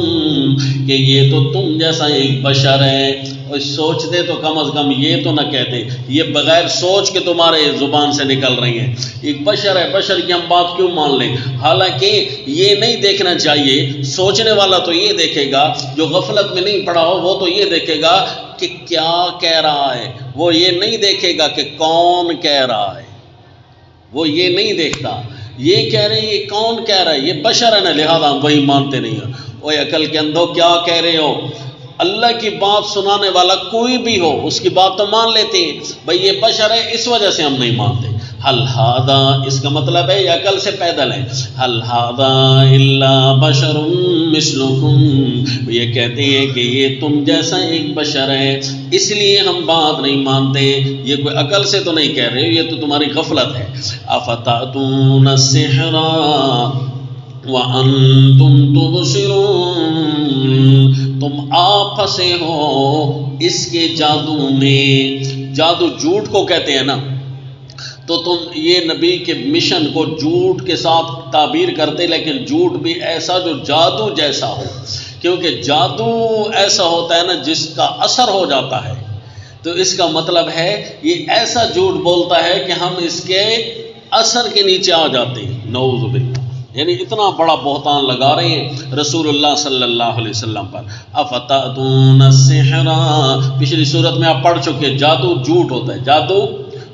کہ یہ تو تم جیسا ایک بشر ہے۔ اور سوچتے تو کم از کم یہ تو نہ کہتے، یہ بغیر سوچ کے تمہارے زبان سے نکل رہی ہیں، ایک بشر ہے، بشر کی ہم بات کیوں مان لیں؟ حالانکہ یہ نہیں دیکھنا چاہیے، سوچنے والا تو یہ دیکھے گا، جو غفلت میں نہیں پڑا ہو وہ تو یہ دیکھے گا کہ کیا کہہ رہا ہے، وہ یہ نہیں دیکھے گا کہ کون کہہ رہا ہے، وہ یہ نہیں دیکھتا، یہ کہہ رہے ہیں یہ کون کہہ رہا ہے، یہ بشر ہے نا، لہذا ہم وہی مانتے نہیں ہیں۔ اوے عقل کے اندھو کیا کہہ رہے ہو؟ اللہ کی بات سنانے والا کوئی بھی ہو اس کی بات تو مان لیتے ہیں، بھئی یہ بشر ہے اس وجہ سے ہم نہیں مانتے۔ حل ھذا، اس کا مطلب ہے یہ عقل سے پیدل ہے، حل ھذا الا بشر مثلکم، یہ کہتے ہیں کہ یہ تم جیسا ایک بشر ہے اس لیے ہم بات نہیں مانتے، یہ کوئی عقل سے تو نہیں کہہ رہے، یہ تو تمہاری غفلت ہے۔ افتأتون السحر وَأَنْتُمْ تُبْصِرُونَ، تم آپ پھنسے ہو اس کے جادو میں، جادو جھوٹ کو کہتے ہیں نا، تو تم یہ نبی کے مشن کو جھوٹ کے ساتھ تعبیر کرتے، لیکن جھوٹ بھی ایسا جو جادو جیسا ہو، کیونکہ جادو ایسا ہوتا ہے نا جس کا اثر ہو جاتا ہے، تو اس کا مطلب ہے یہ ایسا جھوٹ بولتا ہے کہ ہم اس کے اثر کے نیچے آ جاتے ہیں، نعوذ باللہ، یعنی اتنا بڑا بہتان لگا رہے ہیں رسول اللہ صلی اللہ علیہ وسلم پر۔ افتأتون السحر، پچھلی صورت میں آپ پڑھ چکے، جادو جھوٹ ہوتا ہے، جادو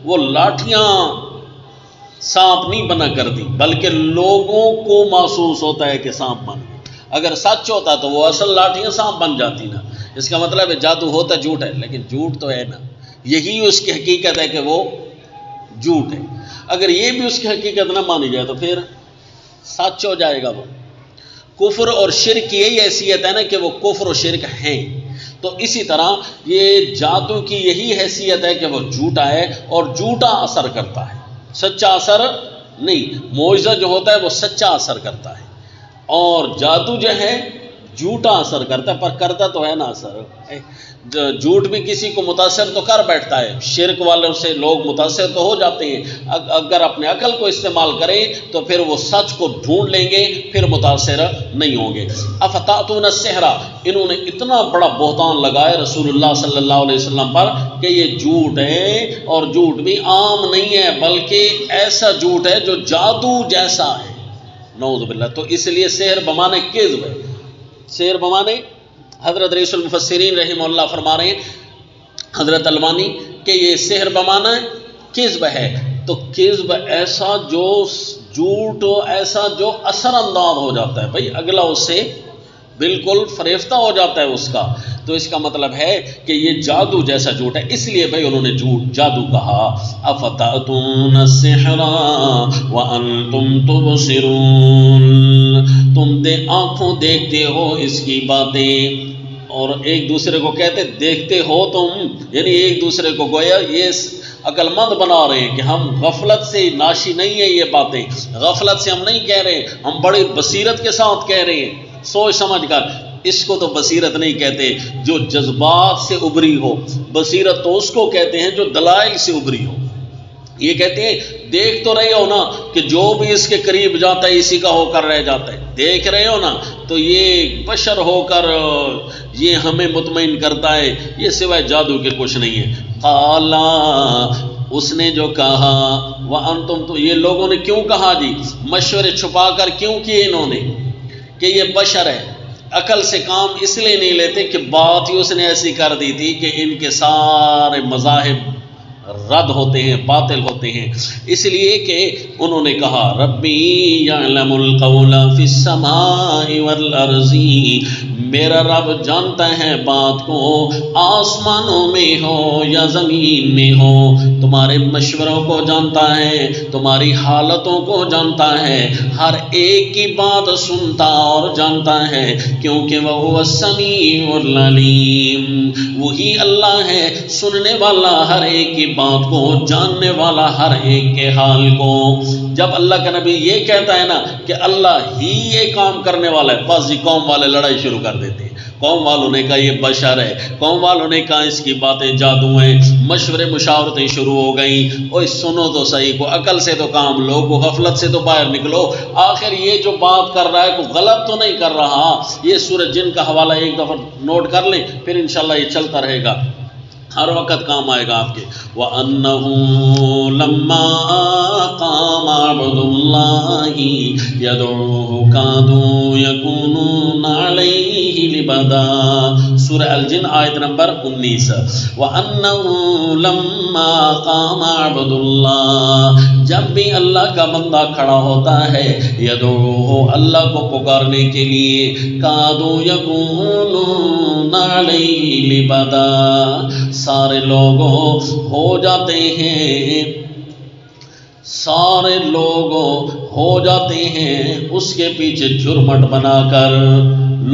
وہ لاٹھیاں سانپ نہیں بنا کر دی بلکہ لوگوں کو محسوس ہوتا ہے کہ سانپ بن گئے، اگر سچ ہوتا تو وہ اصل لاٹھیاں سانپ بن جاتی نا، اس کا مطلب ہے جادو ہوتا جھوٹ ہے، لیکن جھوٹ تو ہے نا، یہی اس کی حقیقت ہے کہ وہ جھوٹ ہے، اگر یہ بھی اس کی حقیقت نہ مانی جائے تو پھر سچ ہو جائے گا وہ۔ کفر اور شرک یہی حیثیت ہے نا کہ وہ کفر و شرک ہیں، تو اسی طرح یہ جادو کی یہی حیثیت ہے کہ وہ جھوٹا ہے اور جھوٹا اثر کرتا ہے، سچا اثر نہیں، معجزہ جو ہوتا ہے وہ سچا اثر کرتا ہے، اور جادو جو ہے جھوٹا اثر کرتا ہے، پر کرتا تو ہے نا اثر۔ جھوٹ بھی کسی کو متاثر تو کر بیٹھتا ہے، شرک والوں سے لوگ متاثر تو ہو جاتے ہیں، اگر اپنے عقل کو استعمال کریں تو پھر وہ سچ کو ڈھونڈ لیں گے، پھر متاثر نہیں ہوں گے۔ افتاتون السحر، انہوں نے اتنا بڑا بہتان لگایا رسول اللہ صلی اللہ علیہ وسلم پر کہ یہ جھوٹ ہے، اور جھوٹ بھی عام نہیں ہے بلکہ ایسا جھوٹ ہے جو جادو جیسا ہے، نعوذ باللہ۔ تو اس لیے سحر بمانے کذب ہے، سحر بمانے، حضرت رئیس المفسرین رحمہ اللہ فرما رہے ہیں حضرت البانی کہ یہ سحر بمانا کذب ہے۔ تو کذب ایسا جو جھوٹ، ایسا جو اثر انداز ہو جاتا ہے، بھائی اگلا اس سے بالکل فریفتہ ہو جاتا ہے اس کا، تو اس کا مطلب ہے کہ یہ جادو جیسا جھوٹ ہے، اس لیے بھائی انہوں نے جادو کہا۔ افتاتون السحر وانتم تبصرون، تم آنکھوں دیکھتے ہو اس کی باتیں، اور ایک دوسرے کو کہتے دیکھتے ہو تم، یعنی ایک دوسرے کو گویا یہ عقل مند بنا رہے ہیں کہ ہم غفلت سے ناشی نہیں ہے، یہ باتیں غفلت سے ہم نہیں کہہ رہے، ہم بڑی بصیرت کے ساتھ کہہ رہے ہیں، سوچ سمجھ کر۔ اس کو تو بصیرت نہیں کہتے جو جذبات سے ابری ہو، بصیرت تو اس کو کہتے ہیں جو دلائل سے ابری ہو۔ یہ کہتے ہیں دیکھ تو رہے ہو نا کہ جو بھی اس کے قریب جاتا ہے اسی کا ہو کر رہ جاتا ہے، دیکھ رہے ہو نا، تو یہ بشر ہو کر یہ ہمیں مطمئن کرتا ہے، یہ سوائے جادو کے کچھ نہیں ہے۔ قالا، اس نے جو کہا، وانتم، تو یہ لوگوں نے کیوں کہا جی؟ مشورے چھپا کر کیوں کیے انہوں نے کہ یہ بشر ہے؟ عقل سے کام اس لیے نہیں لیتے کہ بات ہی اس نے ایسی کر دی تھی کہ ان کے سارے مذاہب رد ہوتے ہیں، باطل ہوتے ہیں، اس لیے کہ انہوں نے کہا ربی یعلم القول فی السماء والارض، میرا رب جانتا ہے بات کو آسمانوں میں ہو یا زمین میں ہو، تمہارے مشوروں کو جانتا ہے، تمہاری حالتوں کو جانتا ہے، ہر ایک کی بات سنتا اور جانتا ہے، کیونکہ وہ السمیع العلیم، وہی اللہ ہے سننے والا ہر ایک کی بات کو، جاننے والا ہر ایک کے حال کو۔ جب اللہ کا نبی یہ کہتا ہے نا کہ اللہ ہی یہ کام کرنے والا ہے، بس یہ قوم والے لڑائی شروع کر دیتے ہیں۔ قوم والوں نے کہا یہ بشر ہے، قوم والوں نے کہا اس کی باتیں جادو ہیں، مشورے مشاورتیں شروع ہو گئیں۔ اوہ سنو تو صحیح، کو عقل سے تو کام لو، کو غفلت سے تو باہر نکلو، آخر یہ جو بات کر رہا ہے کوئی غلط تو نہیں کر رہا۔ یہ سورۃ جن کا حوالہ ایک دفعہ نوٹ کر لیں، پھر انشاءاللہ یہ چلتا رہے گا، ہر وقت کام آئے گا آپ کے۔ وَأَنَّهُ لَمَّا قَامَ عَبْدُ اللَّهِ يَدْعُوهُ كَادُوا يَكُونُونَ عَلَيْهِ لِبَدًا، سورہ الجن آیت نمبر 19۔ وَأَنَّهُ لَمَّا قَامَ عَبْدُ اللَّهِ، جب بھی اللہ کا بندہ کھڑا ہوتا ہے، يَدْعُوهُ، اللہ کو پکارنے کے لیے، كَادُوا يَكُونُونَ عَلَيْهِ لِبَدًا، سارے لوگ ہو جاتے ہیں، سارے لوگ ہو جاتے ہیں اس کے پیچھے جھرمٹ بنا کر،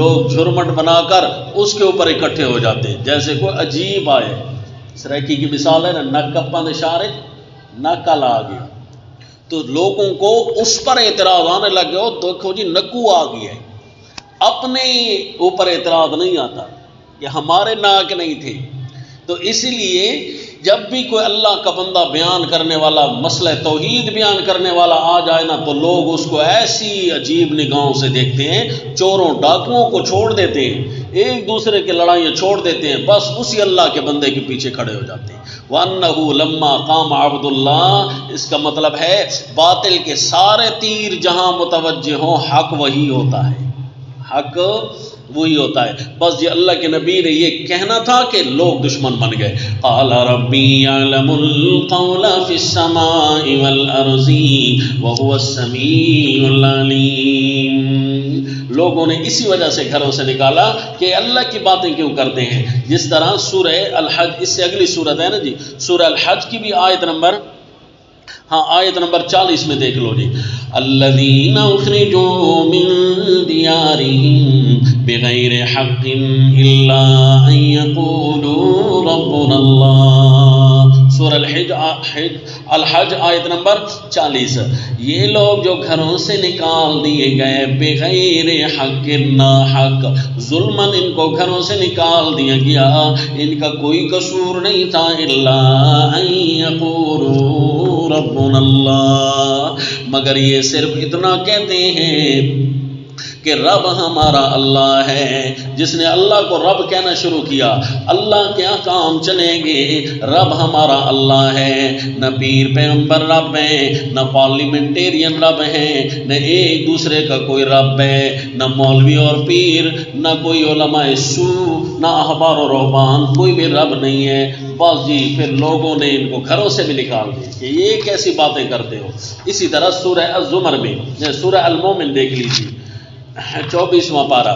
لوگ جھرمٹ بنا کر اس کے اوپر اکٹھے ہو جاتے ہیں، جیسے کوئی عجیب آئے۔ سریکی کی مثال ہے نا، نکپا نشارے نکل آ گیا، تو لوگوں کو اس پر اعتراض آنے لگ گیا، دیکھو جی نکو آ گیا ہے، اپنے اوپر اعتراض نہیں آتا کہ ہمارے ناک نہیں تھے۔ تو اسی لیے جب بھی کوئی اللہ کا بندہ بیان کرنے والا، مسئلہ توحید بیان کرنے والا آ جائے نا، تو لوگ اس کو ایسی عجیب نگاہوں سے دیکھتے ہیں، چوروں ڈاکوؤں کو چھوڑ دیتے ہیں، ایک دوسرے کی لڑائیاں چھوڑ دیتے ہیں، بس اسی اللہ کے بندے کے پیچھے کھڑے ہو جاتے ہیں۔ وَأَنَّهُ لَمَّا قَامَ عَبْدُ اللَّهِ، اس کا مطلب ہے باطل کے سارے تیر جہاں متوجہ ہوں، حق وہی ہوتا ہے، حق وہی ہوتا ہے۔ بس یہ اللہ کے نبی نے یہ کہنا تھا کہ لوگ دشمن بن گئے۔ قال ربی یعلم القول فی السماء والارض وهو السمیع العلیم، لوگوں نے اسی وجہ سے گھروں سے نکالا کہ اللہ کی باتیں کیوں کرتے ہیں۔ جس طرح سورہ الحج، اس سے اگلی سورت ہے نا جی، سورہ الحج کی بھی آیت نمبر، آیت نمبر 40 میں دیکھ لو جی، الذین اخرجوا من دیارہم بغیر حق الا ان یقولوا ربنا اللہ، سورہ الحج الحج آیت نمبر 40۔ یہ لوگ جو گھروں سے نکال دیے گئے بغیر حق ناحق، ظلماً ان کو گھروں سے نکال دیا گیا، ان کا کوئی قصور نہیں تھا، الا ان یقولوا ربنا اللہ، مگر یہ صرف اتنا کہتے ہیں کہ رب ہمارا اللہ ہے۔ جس نے اللہ کو رب کہنا شروع کیا، اللہ کے احکام چلیں گے، رب ہمارا اللہ ہے، نہ پیر پیغمبر رب ہیں، نہ پارلیمنٹیرین رب ہیں، نہ ایک دوسرے کا کوئی رب ہے، نہ مولوی اور پیر، نہ کوئی علماء سو، نہ احبار و رہبان، کوئی بھی رب نہیں ہے۔ بس جی پھر لوگوں نے ان کو گھروں سے بھی نکال دیا کہ یہ کیسی باتیں کرتے ہو۔ اسی طرح سورہ الزمر میں سورہ المومن دیکھ لیجیے 24واں پارہ،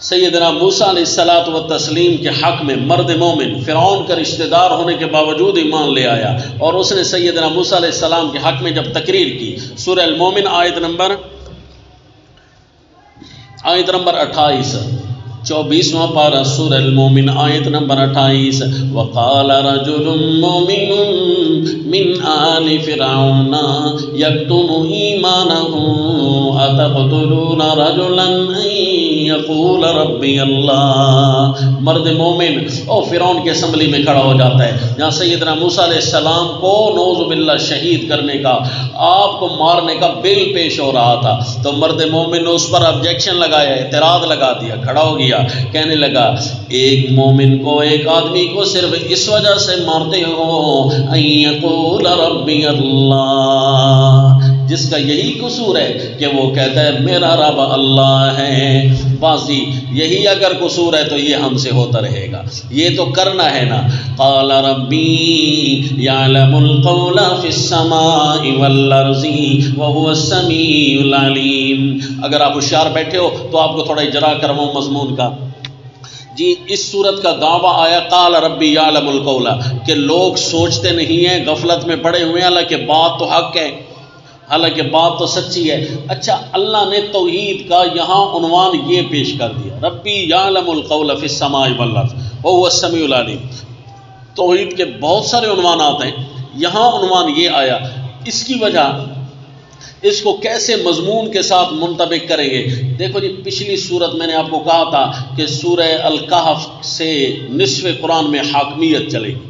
سیدنا موسیٰ علیہ الصلاۃ والتسلیم کے حق میں مرد مومن فرعون کا رشتہ دار ہونے کے باوجود ایمان لے آیا، اور اس نے سیدنا موسیٰ علیہ السلام کے حق میں جب تقریر کی، سورہ المومن آیت نمبر 28، 24واں پارہ سورہ المومن آیت نمبر 28، وقال رجل مومن من آل فرعون یکتم ایمانہ اتقتلون رجلا ان یقول ربی اللہ۔ مرد مومن اور فرعون کے اسمبلی میں کھڑا ہو جاتا ہے، جہاں سیدنا موسیٰ علیہ السلام کو نعوذ باللہ شہید کرنے کا، آپ کو مارنے کا بل پیش ہو رہا تھا، تو مرد مومن نے اس پر آبجیکشن لگایا، اعتراض لگا دیا، کھڑا ہو گیا، کہنے لگا ایک مومن کو، ایک آدمی کو صرف اس وجہ سے مارتے ہو ان یقول ربی اللہ، جس کا یہی قصور ہے کہ وہ کہتا ہے میرا رب اللہ ہے۔ بازی یہی اگر قصور ہے تو یہ ہم سے ہوتا رہے گا، یہ تو کرنا ہے نا۔ قال ربی یعلم القول فی السماء والارض وهو السمیع العلیم۔ اگر آپ ہوشیار بیٹھے ہو تو آپ کو تھوڑا اجرا کرواؤں مضمون کا۔ جی اس صورت کا دعویٰ آیا قال ربی یعلم القول، کہ لوگ سوچتے نہیں ہیں، غفلت میں پڑے ہوئے ہیں، حالانکہ بات تو حق ہے، حالانکہ بات تو سچی ہے۔ اچھا اللہ نے توحید کا یہاں عنوان یہ پیش کر دیا، ربی یعلم القول فی السماء والارض وهو السمیع العلیم۔ توحید کے بہت سارے عنوانات ہیں، یہاں عنوان یہ آیا، اس کی وجہ اس کو کیسے مضمون کے ساتھ منطبق کریں گے۔ دیکھو جی پچھلی صورت میں نے آپ کو کہا تھا کہ سورہ الکہف سے نصف قرآن میں حاکمیت چلے گی،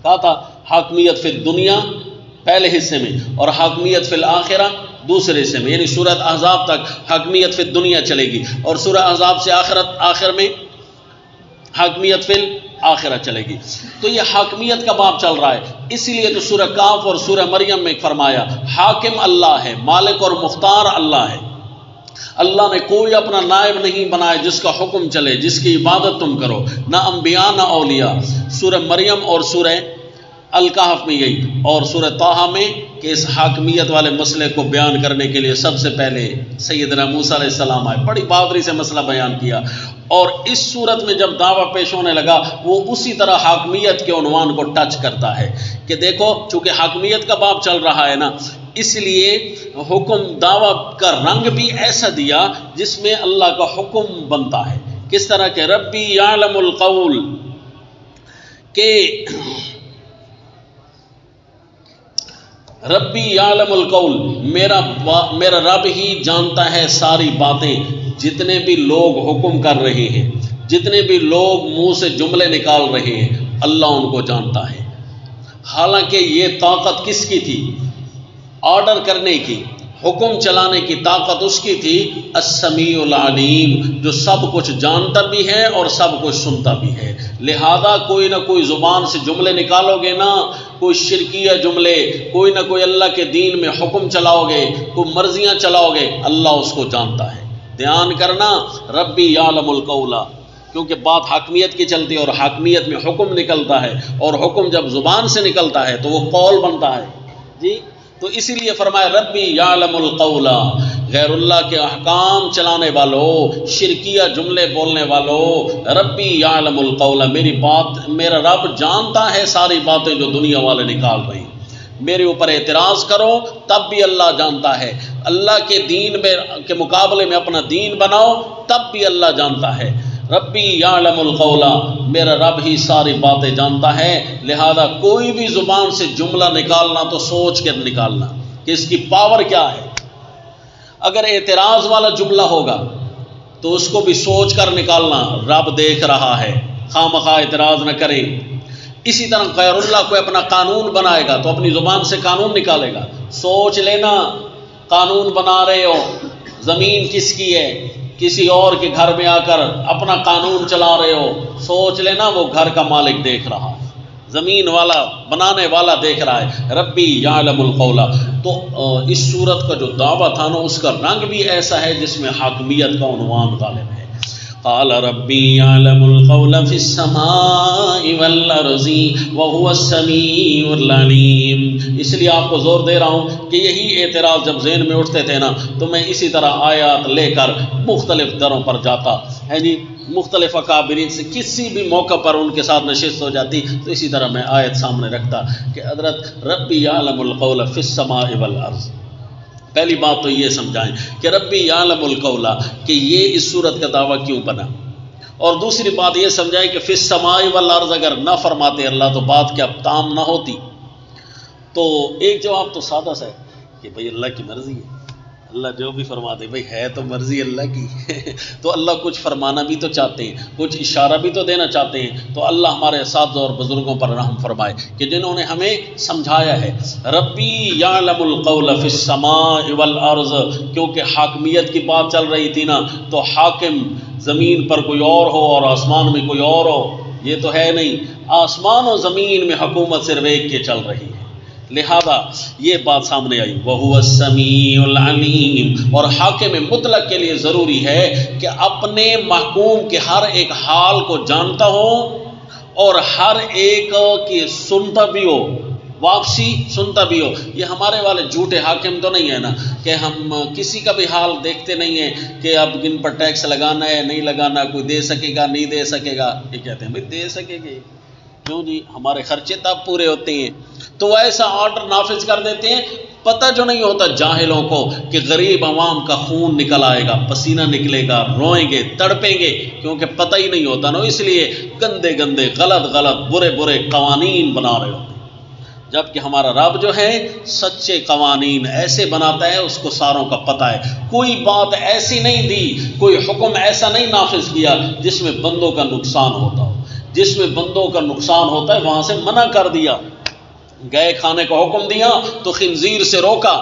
کہا تھا حاکمیت فی الدنیا پہلے حصے میں اور حاکمیت فی الآخرہ دوسرے حصے میں، یعنی سورہ احزاب تک حاکمیت فی الدنیا چلے گی، اور سورہ احزاب سے آخر میں حاکمیت فی الآخرہ چلے گی۔ تو یہ حاکمیت کا باب چل رہا ہے، اسی لیے تو سورہ کاف اور سورہ مریم میں فرمایا حاکم اللہ ہے، مالک اور مختار اللہ ہے۔ اللہ نے کوئی اپنا نائب نہیں بنایا جس کا حکم چلے، جس کی عبادت تم کرو، نہ انبیاء نہ اولیاء۔ سورہ مریم اور سورہ الکہف میں یہی، اور سورہ طٰہٰ میں کہ اس حاکمیت والے مسئلے کو بیان کرنے کے لیے سب سے پہلے سیدنا موسیٰ علیہ السلام آئے، بڑی بہادری سے مسئلہ بیان کیا۔ اور اس صورت میں جب دعویٰ پیش ہونے لگا وہ اسی طرح حاکمیت کے عنوان کو ٹچ کرتا ہے کہ دیکھو چونکہ حاکمیت کا باب چل رہا ہے نا، اس لیے حکم دعویٰ کا رنگ بھی ایسا دیا جس میں اللہ کا حکم بنتا ہے۔ کس طرح کہ ربی یعلم القول، کہ ربی یعلم القول، میرا رب ہی جانتا ہے ساری باتیں، جتنے بھی لوگ حکم کر رہے ہیں، جتنے بھی لوگ منہ سے جملے نکال رہے ہیں، اللہ ان کو جانتا ہے۔ حالانکہ یہ طاقت کس کی تھی؟ آرڈر کرنے کی، حکم چلانے کی طاقت اس کی تھی، السمیع العلیم، جو سب کچھ جانتا بھی ہے اور سب کچھ سنتا بھی ہے۔ لہذا کوئی نہ کوئی زبان سے جملے نکالو گے نا، کوئی شرکیہ جملے، کوئی نہ کوئی اللہ کے دین میں حکم چلاؤ گے، کوئی مرضیاں چلاؤ گے، اللہ اس کو جانتا ہے۔ دھیان کرنا، ربی یعلم القول، کیونکہ بات حاکمیت کی چلتی ہے اور حاکمیت میں حکم نکلتا ہے، اور حکم جب زبان سے نکلتا ہے تو وہ قول بنتا ہے۔ جی تو اسی لیے فرمایا ربی یعلم القول، غیر اللہ کے احکام چلانے والوں، شرکیہ جملے بولنے والوں، ربی یعلم القول، میرا رب جانتا ہے ساری باتیں جو دنیا والے نکال رہے ہیں۔ میرے اوپر اعتراض کرو تب بھی اللہ جانتا ہے، اللہ کے دین کے مقابلے میں اپنا دین بناؤ تب بھی اللہ جانتا ہے۔ ربی یعلم القول، میرا رب ہی ساری باتیں جانتا ہے، لہذا کوئی بھی زبان سے جملہ نکالنا تو سوچ کر نکالنا کہ اس کی پاور کیا ہے۔ اگر اعتراض والا جملہ ہوگا تو اس کو بھی سوچ کر نکالنا، رب دیکھ رہا ہے، خواہ مخواہ اعتراض نہ کرے۔ اسی طرح غیر اللہ کوئی اپنا قانون بنائے گا تو اپنی زبان سے قانون نکالے گا، سوچ لینا قانون بنا رہے ہو، زمین کس کی ہے، کسی اور کے گھر میں آ کر اپنا قانون چلا رہے ہو، سوچ لینا وہ گھر کا مالک دیکھ رہا ہے، زمین والا بنانے والا دیکھ رہا ہے۔ ربی یعلم القول، تو اس صورت کا جو دعویٰ تھا نا اس کا رنگ بھی ایسا ہے جس میں حاکمیت کا عنوان غالب ہے۔ قال ربی یعلم القول فی السماء والارض وهو السمیع العلیم۔ اس لیے آپ کو زور دے رہا ہوں کہ یہی اعتراض جب ذہن میں اٹھتے تھے نا تو میں اسی طرح آیات لے کر مختلف دروں پر جاتا ہے جی، مختلف اکابرین سے کسی بھی موقع پر ان کے ساتھ نشست ہو جاتی تو اسی طرح میں آیت سامنے رکھتا کہ حضرت ربی یعلم القول فی السماء والارض۔ پہلی بات تو یہ سمجھائیں کہ ربی یعلم القول کہ یہ اس صورت کا دعویٰ کیوں بنا، اور دوسری بات یہ سمجھائیں کہ فی السماء والارض اگر نہ فرماتے اللہ تو بات کیا تام نہ ہوتی۔ تو ایک جواب تو سادہ سا ہے کہ بھئی اللہ کی مرضی ہے، اللہ جو بھی فرماتے بھئی ہے تو مرضی اللہ کی تو اللہ کچھ فرمانا بھی تو چاہتے ہیں، کچھ اشارہ بھی تو دینا چاہتے ہیں، تو اللہ ہمارے اساتذہ اور بزرگوں پر رحم فرمائے کہ جنہوں نے ہمیں سمجھایا ہے ربی یعلم القول فی السماء والارض، کیونکہ حاکمیت کی بات چل رہی تھی نا، تو حاکم زمین پر کوئی اور ہو اور آسمان میں کوئی اور ہو یہ تو ہے نہیں، آسمان و زمین میں حکومت صرف ایک کے چل رہی ہے، لہذا یہ بات سامنے آئی وَهُوَ السَّمِيعُ الْعَلِيمُ۔ اور حاکم مطلق کے لیے ضروری ہے کہ اپنے محکوم کے ہر ایک حال کو جانتا ہو اور ہر ایک کی سنتا بھی ہو، واپسی سنتا بھی ہو۔ یہ ہمارے والے جھوٹے حاکم تو نہیں ہے نا کہ ہم کسی کا بھی حال دیکھتے نہیں ہیں کہ اب کن پر ٹیکس لگانا ہے نہیں لگانا، کوئی دے سکے گا نہیں دے سکے گا، یہ کہتے ہیں بھائی دے سکے گے کیوں جی، ہمارے خرچے تب پورے ہوتے ہیں، تو ایسا آرڈر نافذ کر دیتے ہیں۔ پتہ جو نہیں ہوتا جاہلوں کو کہ غریب عوام کا خون نکل آئے گا، پسینہ نکلے گا، روئیں گے تڑپیں گے، کیونکہ پتہ ہی نہیں ہوتا نا، اس لیے گندے گندے غلط برے برے قوانین بنا رہے ہوتے ہیں، جبکہ ہمارا رب جو ہے سچے قوانین ایسے بناتا ہے، اس کو ساروں کا پتہ ہے، کوئی بات ایسی نہیں دی، کوئی حکم ایسا نہیں نافذ کیا جس میں بندوں کا نقصان ہوتا ہو، جس میں بندوں کا نقصان ہوتا ہے وہاں سے منع کر دیا۔ گئے کھانے کا حکم دیا تو خنزیر سے روکا،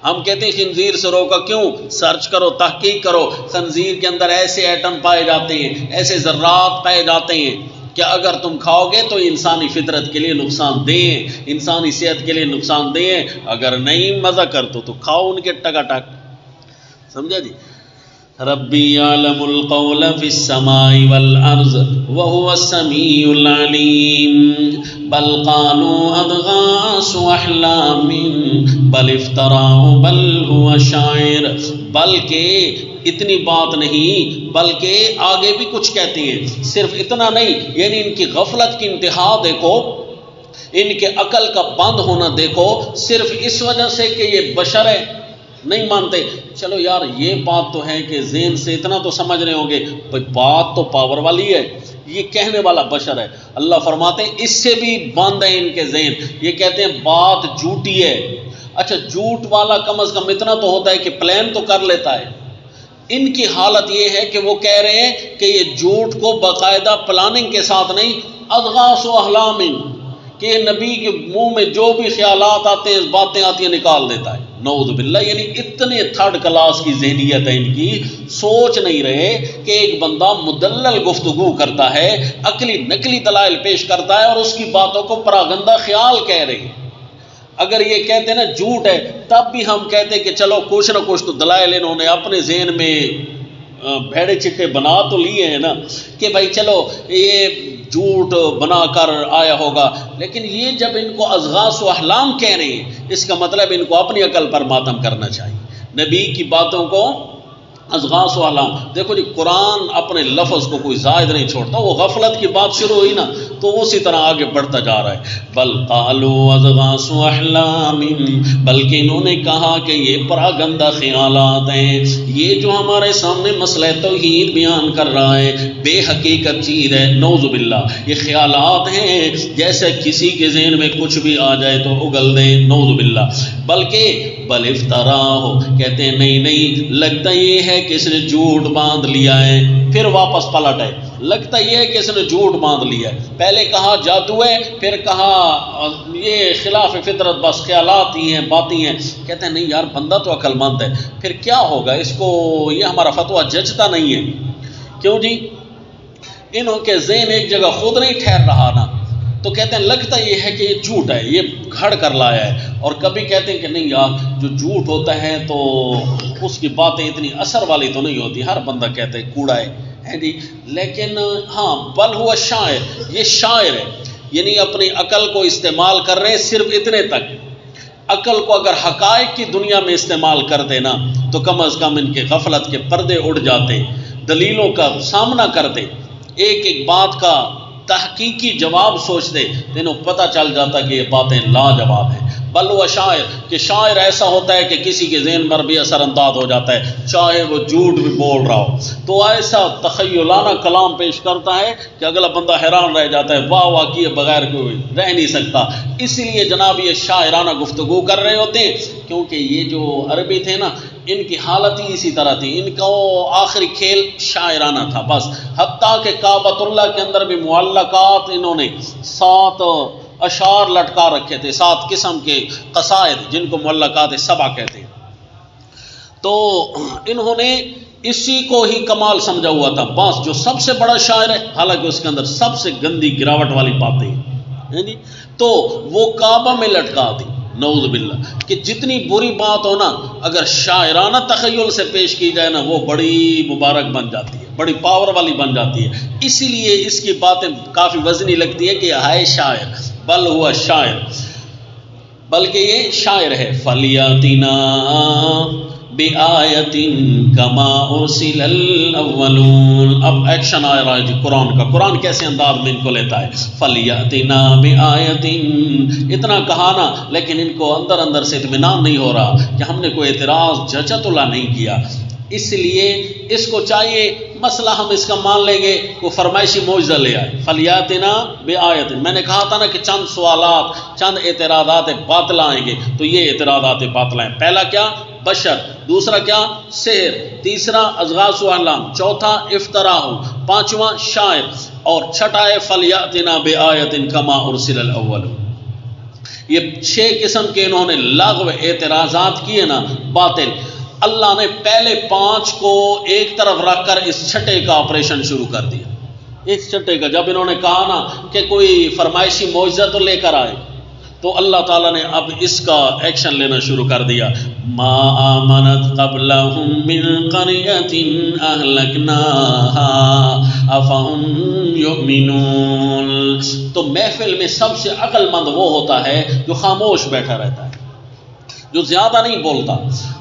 ہم کہتے ہیں خنزیر سے روکا کیوں؟ سرچ کرو، تحقیق کرو، خنزیر کے اندر ایسے ایٹم پائے جاتے ہیں، ایسے ذرات پائے جاتے ہیں کہ اگر تم کھاؤ گے تو انسانی فطرت کے لیے نقصان دیں، انسانی صحت کے لیے نقصان دیں، اگر نہیں مزہ کر تو کھاؤ ان کے ٹکا ٹک، سمجھا جی۔ ربی یعلم القول فی السماء والارض وهو السمیع العلیم بل قالوا اضغاث احلام بل افتراه بل هو شاعر، بلکہ اتنی بات نہیں بلکہ آگے بھی کچھ کہتے ہیں، صرف اتنا نہیں، یعنی ان کی غفلت کی انتہا دیکھو، ان کے عقل کا بند ہونا دیکھو، صرف اس وجہ سے کہ یہ بشر ہے نہیں مانتے۔ چلو یار یہ بات تو ہے کہ ذہن سے اتنا تو سمجھ رہے ہوں گے، بات تو پاور والی ہے، یہ کہنے والا بشر ہے۔ اللہ فرماتے ہیں اس سے بھی بند ہے ان کے ذہن، یہ کہتے ہیں بات جھوٹی ہے۔ اچھا جھوٹ والا کم از کم اتنا تو ہوتا ہے کہ پلان تو کر لیتا ہے، ان کی حالت یہ ہے کہ وہ کہہ رہے ہیں کہ یہ جھوٹ کو باقاعدہ پلاننگ کے ساتھ نہیں، اضغاث و احلام، کہ نبی کے منہ میں جو بھی خیالات آتے ہیں باتیں آتی ہیں نکال دیتا ہے، نعوذ باللہ۔ یعنی اتنے تھرڈ کلاس کی ذہنیت ہے ان کی، سوچ نہیں رہے کہ ایک بندہ مدلل گفتگو کرتا ہے، عقلی نقلی دلائل پیش کرتا ہے اور اس کی باتوں کو پراگندہ خیال کہہ رہے ہیں۔ اگر یہ کہتے نا جھوٹ ہے تب بھی ہم کہتے کہ چلو کچھ نہ کچھ تو دلائل انہوں نے اپنے ذہن میں بھیڑے چٹے بنا تو لیے ہیں نا کہ بھائی چلو یہ جھوٹ بنا کر آیا ہوگا، لیکن یہ جب ان کو اضغاث و احلام کہہ رہے ہیں اس کا مطلب ان کو اپنی عقل پر ماتم کرنا چاہیے، نبی کی باتوں کو اضغاث و احلام۔ دیکھو جی قرآن اپنے لفظ کو کوئی زائد نہیں چھوڑتا، وہ غفلت کی بات شروع ہوئی نا تو اسی طرح آگے بڑھتا جا رہا ہے. بل قالوا اضغاث احلام، بلکہ انہوں نے کہا کہ یہ پراگندہ خیالات ہیں. یہ جو ہمارے سامنے مسئلہ توحید بیان کر رہا ہے بے حقیقت چیز ہے، نعوذ باللہ. یہ خیالات ہیں جیسے کسی کے ذہن میں کچھ بھی آ جائے تو اگل دیں، نعوذ باللہ. بلکہ بل افطراہ، کہتے ہیں نہیں، لگتا یہ ہے کہ اس نے جھوٹ باندھ لیا ہے. پھر واپس پلٹ ہے، لگتا یہ ہے کہ اس نے جھوٹ باندھ لیا ہے. پہلے کہا جادو ہے، پھر کہا یہ خلاف فطرت بس خیالات ہی ہیں، باتیں ہیں. کہتے ہیں نہیں یار، بندہ تو عقل مند ہے، پھر کیا ہوگا اس کو، یہ ہمارا فتویٰ جچتا نہیں ہے. کیوں جی؟ انہوں کے ذہن ایک جگہ خود نہیں ٹھہر رہا نا، تو کہتے ہیں لگتا یہ ہے کہ یہ جھوٹ ہے، یہ گھڑ کر لایا ہے. اور کبھی کہتے ہیں کہ نہیں یار، جو جھوٹ ہوتا ہے تو اس کی باتیں اتنی اثر والی تو نہیں ہوتی، ہر بندہ کہتے ہے کوڑا ہے جی. لیکن ہاں، بل ہوا شاعر، یہ شاعر ہے، یعنی اپنی عقل کو استعمال کر رہے ہیں صرف اتنے تک. عقل کو اگر حقائق کی دنیا میں استعمال کر دینا تو کم از کم ان کے غفلت کے پردے اڑ جاتے، دلیلوں کا سامنا کرتے، ایک ایک بات کا تحقیقی جواب سوچتے، انہوں پتہ چل جاتا کہ یہ باتیں لاجواب ہیں. بل وہ شاعر، کہ شاعر ایسا ہوتا ہے کہ کسی کے ذہن پر بھی اثر انداز ہو جاتا ہے، چاہے وہ جھوٹ بھی بول رہا ہو. تو ایسا تخیلانہ کلام پیش کرتا ہے کہ اگلا بندہ حیران رہ جاتا ہے، واہ واہ کیے بغیر کوئی رہ نہیں سکتا. اسی لیے جناب یہ شاعرانہ گفتگو کر رہے ہوتے ہیں، کیونکہ یہ جو عربی تھے نا، ان کی حالت ہی اسی طرح تھی. ان کا آخری کھیل شاعرانہ تھا بس. حتیٰ کہ کعبۃ اللہ کے اندر بھی معلقات انہوں نے 7 اشعار لٹکا رکھے تھے، 7 قسم کے قصائد جن کو معلقات 7 کہتے ہیں. تو انہوں نے اسی کو ہی کمال سمجھا ہوا تھا. بس جو سب سے بڑا شاعر ہے، حالانکہ اس کے اندر سب سے گندی گراوٹ والی باتیں ہیں جی، تو وہ کعبہ میں لٹکا دی، نعوذ باللہ. کہ جتنی بری بات ہو نا، اگر شاعرانہ تخیل سے پیش کی جائے نا، وہ بڑی مبارک بن جاتی ہے، بڑی پاور والی بن جاتی ہے. اسی لیے اس کی باتیں کافی وزنی لگتی ہے کہ ہے شاعر. بل ہوا شاعر، بلکہ یہ شاعر ہے. فلیاتنا بآیۃ کما ارسل الاولون. اب ایکشن آ رہا ہے جی قرآن کا. قرآن کیسے انداز میں ان کو لیتا ہے. فلیاتنا بآیۃ، اتنا کہا نا، لیکن ان کو اندر اندر سے اطمینان نہیں ہو رہا کہ ہم نے کوئی اعتراض جچتلا نہیں کیا. اس لیے اس کو چاہیے مسئلہ ہم اس کا مان لیں گے، وہ فرمائشی معجزہ لے آئے. فلیاتنا بآیۃ، میں نے کہا تھا نا کہ چند سوالات، چند اعتراضات باطل آئیں گے، تو یہ اعتراضات باطل ہیں. پہلا کیا؟ بشر. دوسرا کیا؟ سحر. تیسرا اضغاث و احلام. چوتھا افطراء. پانچواں شاعر. اور چھٹا ہے فلیاتنا بآیۃ کما ارسل الاولون. یہ 6 قسم کے انہوں نے لغو اعتراضات کیے نا، باطل. اللہ نے پہلے 5 کو ایک طرف رکھ کر اس چھٹے کا آپریشن شروع کر دیا. اس چھٹے کا جب انہوں نے کہا نا کہ کوئی فرمائشی معجزہ تو لے کر آئے، تو اللہ تعالیٰ نے اب اس کا ایکشن لینا شروع کر دیا. ما آمنت قبلہم من قریۃ اہلکناہا افہم یؤمنون. تو محفل میں سب سے عقل مند وہ ہوتا ہے جو خاموش بیٹھا رہتا ہے، جو زیادہ نہیں بولتا.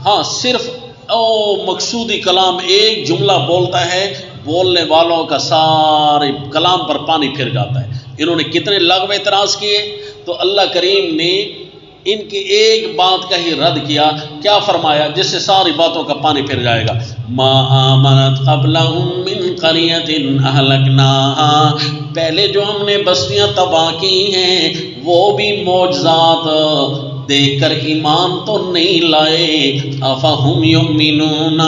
ہاں، صرف مقصودی کلام ایک جملہ بولتا ہے، بولنے والوں کا سارے کلام پر پانی پھر جاتا ہے. انہوں نے کتنے لغو اعتراض کیے، تو اللہ کریم نے ان کی ایک بات کا ہی رد کیا. کیا فرمایا؟ جس سے ساری باتوں کا پانی پھر جائے گا. ما آمنت قبلہم من قریۃ اہلکناہا، پہلے جو ہم نے بستیاں تباہ کی ہیں وہ بھی معجزات دیکھ کر ایمان تو نہیں لائے. افہم یؤمنون،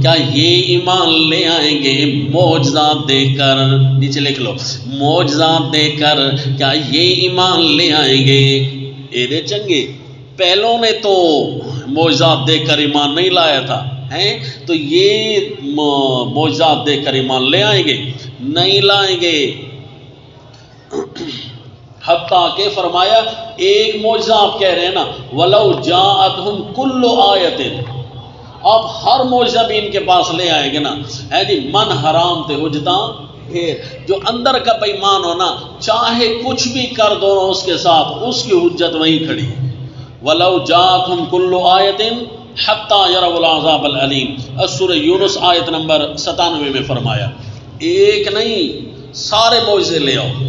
کیا یہ ایمان لے آئیں گے معجزات دیکھ کر؟ نیچے لکھ لو، معجزات دیکھ کر کیا یہ ایمان لے آئیں گے؟ ایرے چنگے، پہلوں نے تو معجزات دیکھ کر ایمان نہیں لایا تھا، تو یہ معجزات دیکھ کر ایمان لے آئیں گے؟ نہیں لائیں گے. حتیٰ کہ فرمایا ایک معجزہ آپ کہہ رہے ہیں نا، وَلَوْ جَاءَتْهُمْ كُلُّ آیَةٍ، آپ ہر معجزہ بھی ان کے پاس لے آئیں گے نا. ہے جی، من حرام تے حجتاں پھر، جو اندر کا بےمان ہونا، چاہے کچھ بھی کر دو اس کے ساتھ، اس کی حجت وہیں کھڑی ہے. وَلَوْ جَاءَتْهُمْ كُلُّ آیَةٍ حَتَّى يَرَوْا الْعَذَابَ الْأَلِيمَ. سورہ یونس آیت نمبر 97 میں فرمایا ایک نہیں، سارے معجزے لے آؤ.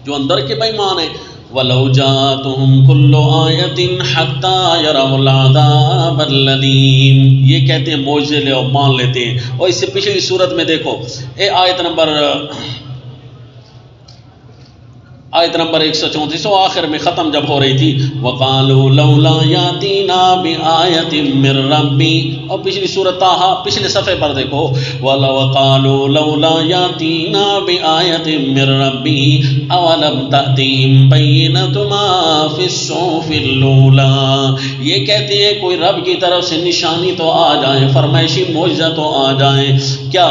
جو اندر کے بے ایمان ہیں۔ وَلَوْ جَاءَتْهُمْ كُلُّ آيَةٍ حَتَّى يَرَوْا الْعَذَابَ الْأَلِيمَ، یہ کہتے ہیں معجزے لے اور مان لیتے ہیں۔ اور اس سے پچھلی صورت میں دیکھو، آیت نمبر 134 آخر میں ختم جب ہو رہی تھی، وَقَالُوا لَوْلَا يَأْتِينَا بِآيَةٍ مِّن رَّبِّهِ، اور پچھلی صورت طٰہٰ پچھلے صفحے پر دیکھو، وَقَالُوا لَوْلَا يَأْتِينَا بِآيَةٍ مِّن رَّبِّهِ أَوَلَمْ تَأْتِهِمْ بَيِّنَةُ مَا فِي الصُّحُفِ الْأُولَىٰ، یہ کہتے ہیں کوئی رب کی طرف سے نشانی تو آ جائیں، فرمائشی معجزہ تو آ جائیں، کیا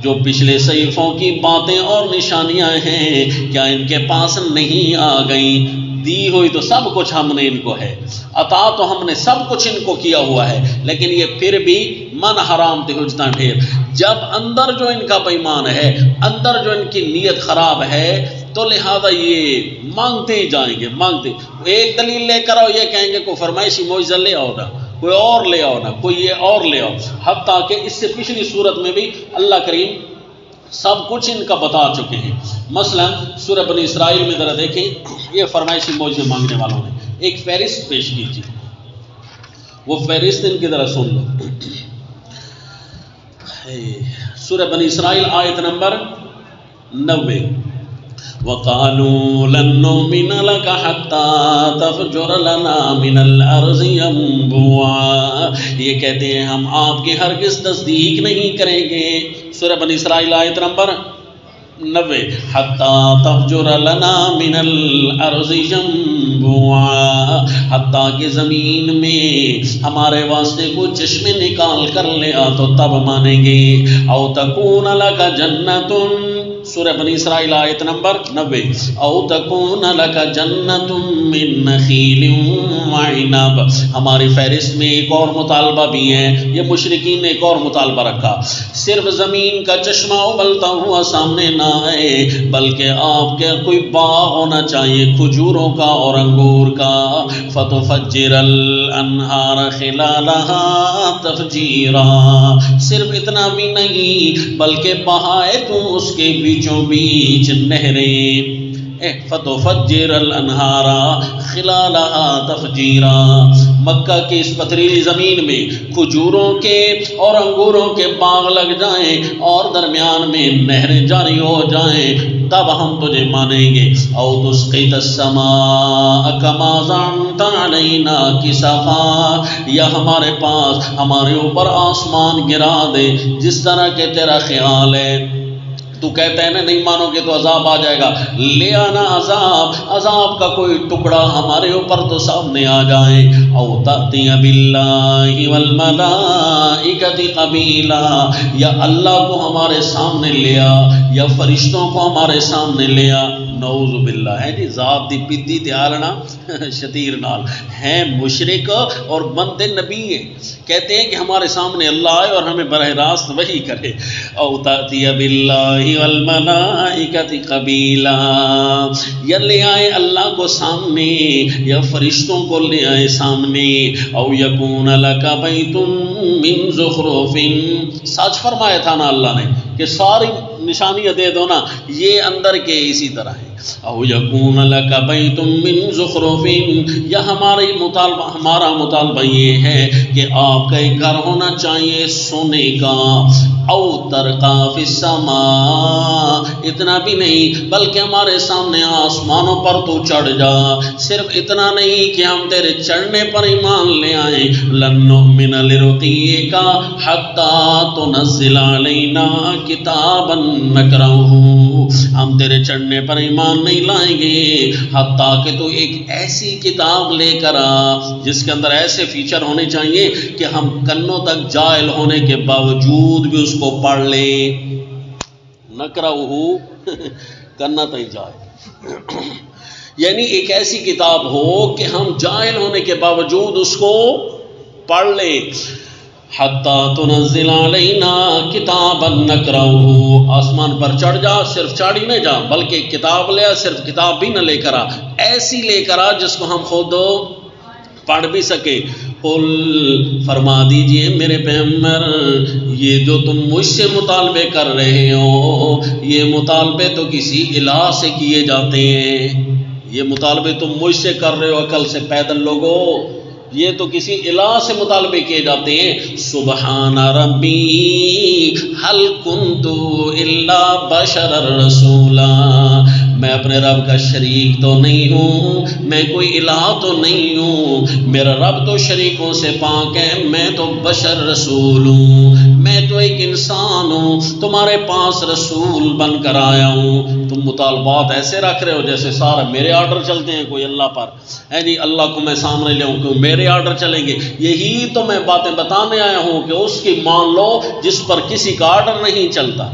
جو پچھلے صحیفوں کی باتیں اور نشانیاں ہیں کیا ان کے پاس نہیں آ گئیں؟ دی ہوئی تو سب کچھ ہم نے ان کو ہے، عطا تو ہم نے سب کچھ ان کو کیا ہوا ہے، لیکن یہ پھر بھی من حرام تے حجتاں ڈھیر۔ جب اندر جو ان کا بے ایمان ہے، اندر جو ان کی نیت خراب ہے، تو لہذا یہ مانگتے ہی جائیں گے، مانگتے ایک دلیل لے کر آؤ، یہ کہیں گے کوئی فرمائشی معجزہ لے آؤ نا، کوئی اور لے آؤ نا، کوئی یہ اور لے آؤ، حتیٰ کہ اس سے پچھلی صورت میں بھی اللہ کریم سب کچھ ان کا بتا چکے ہیں۔ مثلا سورہ بنی اسرائیل میں ذرا دیکھیں، یہ فرمائشی معجزے مانگنے والوں نے ایک فہرست پیش کی تھی، وہ فہرست ان کی ذرا سن لو۔ سورہ بنی اسرائیل آیت نمبر 90، وَقَالُوا لَن نُّؤْمِنَ لَكَ حَتَّى تَفْجُرَ لَنَا مِنَ الْأَرْضِ يَنبُوعًا، یہ کہتے ہیں ہم آپ کی ہرگز تصدیق نہیں کریں گے۔ سورہ بنی اسرائیل آیت نمبر 90، حَتَّى تَفْجُرَ لَنَا مِنَ الْأَرْضِ يَنبُوعًا، حتیٰ کہ زمین میں ہمارے واسطے کوئی چشمے نکال کر لے آ تو تب مانیں گے۔ اَوْ تَكُونَ لَكَ جَنَّةٌ، سورہ بنی اسرائیل آیت نمبر 90، او تکون لک جنت من نخیل وعنب، ہماری فہرست میں ایک اور مطالبہ بھی ہے، یہ مشرکین نے ایک اور مطالبہ رکھا، صرف زمین کا چشمہ ابلتا ہوا سامنے نہ آئے، بلکہ آپ کے کوئی باغ ہونا چاہیے کھجوروں کا اور انگور کا، فتفجر الانہار خلالها تفجیرا، صرف اتنا بھی نہیں بلکہ بہائے تو اس کے بیچوں بیچ نہریں، فتفجر الانہار خلالها تفجیرا، مکہ کی اس پتھریلی زمین میں کھجوروں کے اور انگوروں کے باغ لگ جائیں اور درمیان میں نہریں جاری ہو جائیں، تب ہم تجھے مانیں گے۔ او تسقط السماء کما زعمت علینا کسفا، یا ہمارے پاس ہمارے اوپر آسمان گرا دے جس طرح کہ تیرا خیال ہے، تو کہتا ہے نا نہیں مانو گے تو عذاب آ جائے گا، لے آنا عذاب کا کوئی ٹکڑا ہمارے اوپر تو سامنے آ جائے۔ او تأتی باللہ والملائکۃ قبیلا، یا اللہ کو ہمارے سامنے لیا یا فرشتوں کو ہمارے سامنے لیا، نعوذ باللہ، ہے جی ذات دی پدی تیالنا شتیر نال، ہیں مشرک اور بندے نبی ہیں، کہتے ہیں کہ ہمارے سامنے اللہ آئے اور ہمیں براہ راست وحی کرے۔ او تأتی باللہ والملائکۃ قبیلا، یا لے آئے اللہ کو سامنے یا فرشتوں کو لے آئے سامنے۔ او یکون لک بیت من زخرف، سچ فرمایا تھا نا اللہ نے کہ ساری نشانیاں دے دو نا، یہ اندر کے اسی طرح ہیں۔ او یکون لک بیت من زخرف، یا ہمارا مطالبہ یہ ہے کہ آپ کا ایک گھر ہونا چاہیے سونے کا۔ او ترقا فی السماء، اتنا بھی نہیں بلکہ ہمارے سامنے آسمانوں پر تو چڑھ جا، صرف اتنا نہیں کہ ہم تیرے چڑھنے پر ایمان لے آئیں۔ لن نؤمن لرقیک حتی تنزل علینا کتابا نقرؤہ، ہم تیرے چڑھنے پر ایمان نہیں لائیں گے حتیٰ کہ تو ایک ایسی کتاب لے کر آ جس کے اندر ایسے فیچر ہونے چاہیے کہ ہم کنوں تک جائل ہونے کے باوجود بھی اس کو پڑھ لیں۔ نقرؤہ کنا تک جائل، یعنی ایک ایسی کتاب ہو کہ ہم جاہل ہونے کے باوجود اس کو پڑھ لیں۔ حتیٰ تنزل علینا کتابا نقرؤہ، آسمان پر چڑھ جا، صرف چڑھ ہی نہ جا بلکہ کتاب لے آ، صرف کتاب بھی نہ لے کر آ، ایسی لے کر آ جس کو ہم خود پڑھ بھی سکے۔ قل فرما دیجئے میرے پیغمبر، یہ جو تم مجھ سے مطالبے کر رہے ہو یہ مطالبے تو کسی الہ سے کیے جاتے ہیں، یہ مطالبے تم مجھ سے کر رہے ہو عقل سے پیدل لوگو، یہ تو کسی الہ سے مطالبے کیے جاتے ہیں۔ سبحان ربی هل کنت الا بشر رسولا، میں اپنے رب کا شریک تو نہیں ہوں، میں کوئی الہ تو نہیں ہوں، میرا رب تو شریکوں سے پاک ہے، میں تو بشر رسول ہوں، میں تو ایک انسان ہوں، تمہارے پاس رسول بن کر آیا ہوں۔ تم مطالبات ایسے رکھ رہے ہو جیسے سارا میرے آرڈر چلتے ہیں کوئی اللہ پر، ہے جی اللہ کو میں سامنے لے آؤں کہ میرے آرڈر چلیں گے، یہی تو میں باتیں بتانے آیا ہوں کہ اس کی مان لو جس پر کسی کا آرڈر نہیں چلتا۔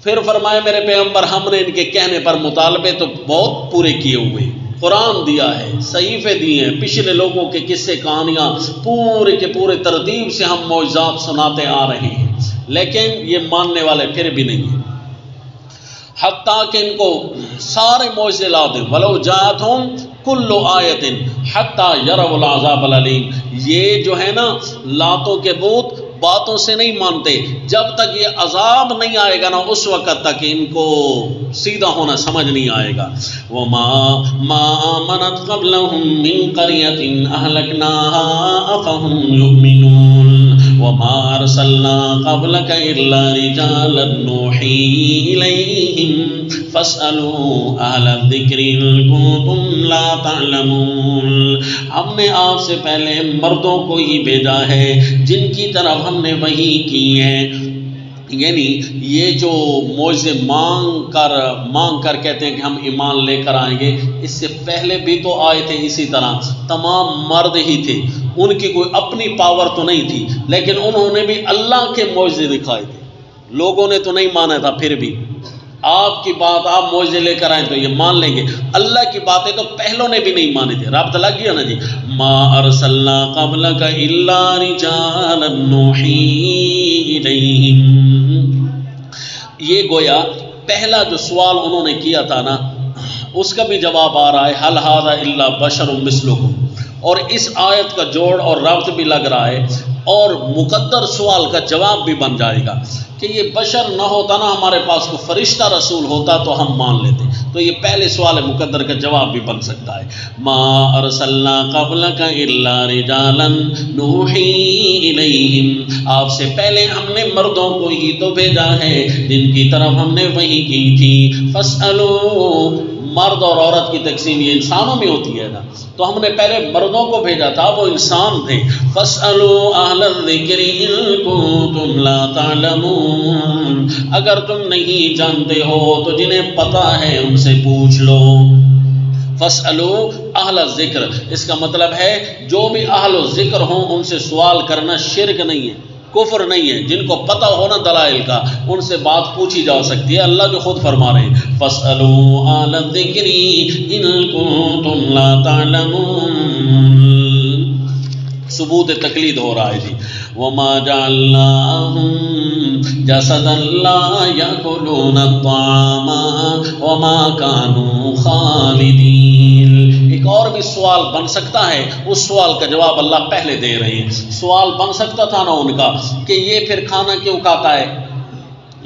پھر فرمایا میرے پیغمبر ہم نے ان کے کہنے پر مطالبے تو بہت پورے کیے ہوئے، قرآن دیا ہے، صحیفے دیے ہیں، پچھلے لوگوں کے قصے کہانیاں پورے کے پورے ترتیب سے ہم معجزات سناتے آ رہے ہیں، لیکن یہ ماننے والے پھر بھی نہیں ہیں، حتیٰ کہ ان کو سارے معجزے لا دیں، ولو جاءتہم کل آیت حتیٰ یروا العذاب العلیم، یہ جو ہے نا لاتوں کے بت باتوں سے نہیں مانتے، جب تک یہ عذاب نہیں آئے گا نا اس وقت تک ان کو سیدھا ہونا سمجھ نہیں آئے گا۔ وَمَا آمَنَتْ قَبْلَهُم مِّن قَرْيَةٍ أَهْلَكْنَاهَا أَفَهُمْ يُؤْمِنُونَ وَمَا أَرْسَلْنَا قَبْلَكَ إِلَّا رِجَالًا نُوحِي إِلَيْهِمْ فَاسْأَلُوا أَهْلَ الذِّكْرِ إِن كُنتُمْ لَا تَعْلَمُونَ، ہم نے آپ سے پہلے مردوں کو ہی بھیجا ہے جن کی طرف ہم نے وحی کی ہے، یعنی یہ جو معجزے مانگ کر کہتے ہیں کہ ہم ایمان لے کر آئیں گے، اس سے پہلے بھی تو آئے تھے اسی طرح، تمام مرد ہی تھے، ان کی کوئی اپنی پاور تو نہیں تھی، لیکن انہوں نے بھی اللہ کے معجزے دکھائے تھے، لوگوں نے تو نہیں مانا تھا، پھر بھی آپ کی بات آپ معجزے لے کر آئیں تو یہ مان لیں گے، اللہ کی باتیں تو پہلوں نے بھی نہیں مانی تھی، رابطہ لگ گیا نا جی۔ ما ارسلنا قبلک الا رجالا نوحی الیہم، یہ گویا پہلا جو سوال انہوں نے کیا تھا نا اس کا بھی جواب آ رہا ہے، هل هذا الا بشر مثلکم، اور اس آیت کا جوڑ اور ربط بھی لگ رہا ہے، اور مقدر سوال کا جواب بھی بن جائے گا کہ یہ بشر نہ ہوتا نا ہمارے پاس کوئی فرشتہ رسول ہوتا تو ہم مان لیتے، تو یہ پہلے سوال مقدر کا جواب بھی بن سکتا ہے۔ ما ارسلنا قبلک الا رجالا نوحی الیہم، آپ سے پہلے ہم نے مردوں کو ہی تو بھیجا ہے جن کی طرف ہم نے وحی کی تھی، فاسألوا، مرد اور عورت کی تقسیم یہ انسانوں میں ہوتی ہے نا، تو ہم نے پہلے مردوں کو بھیجا تھا وہ انسان تھے، فاسألوا اہل الذکر ان کنتم لا تعلمون، اگر تم نہیں جانتے ہو تو جنہیں پتہ ہے ان سے پوچھ لو۔ فاسألوا اہل الذکر، اس کا مطلب ہے جو بھی اہل الذکر ہوں ان سے سوال کرنا شرک نہیں ہے، کفر نہیں ہے، جن کو پتہ ہونا دلائل کا ان سے بات پوچھی جا سکتی ہے، اللہ جو خود فرما رہے ہیں فاسألوا اہل الذکر ان کنتم لا تعلمون، ثبوت تقلید ہو رہا ہے جی۔ وما جعلناهم جسدا لا يأكلون الطعام وما كانوا خالدين، ایک اور بھی سوال بن سکتا ہے، اس سوال کا جواب اللہ پہلے دے رہے ہیں، سوال بن سکتا تھا نا ان کا کہ یہ پھر کھانا کیوں کھاتا ہے،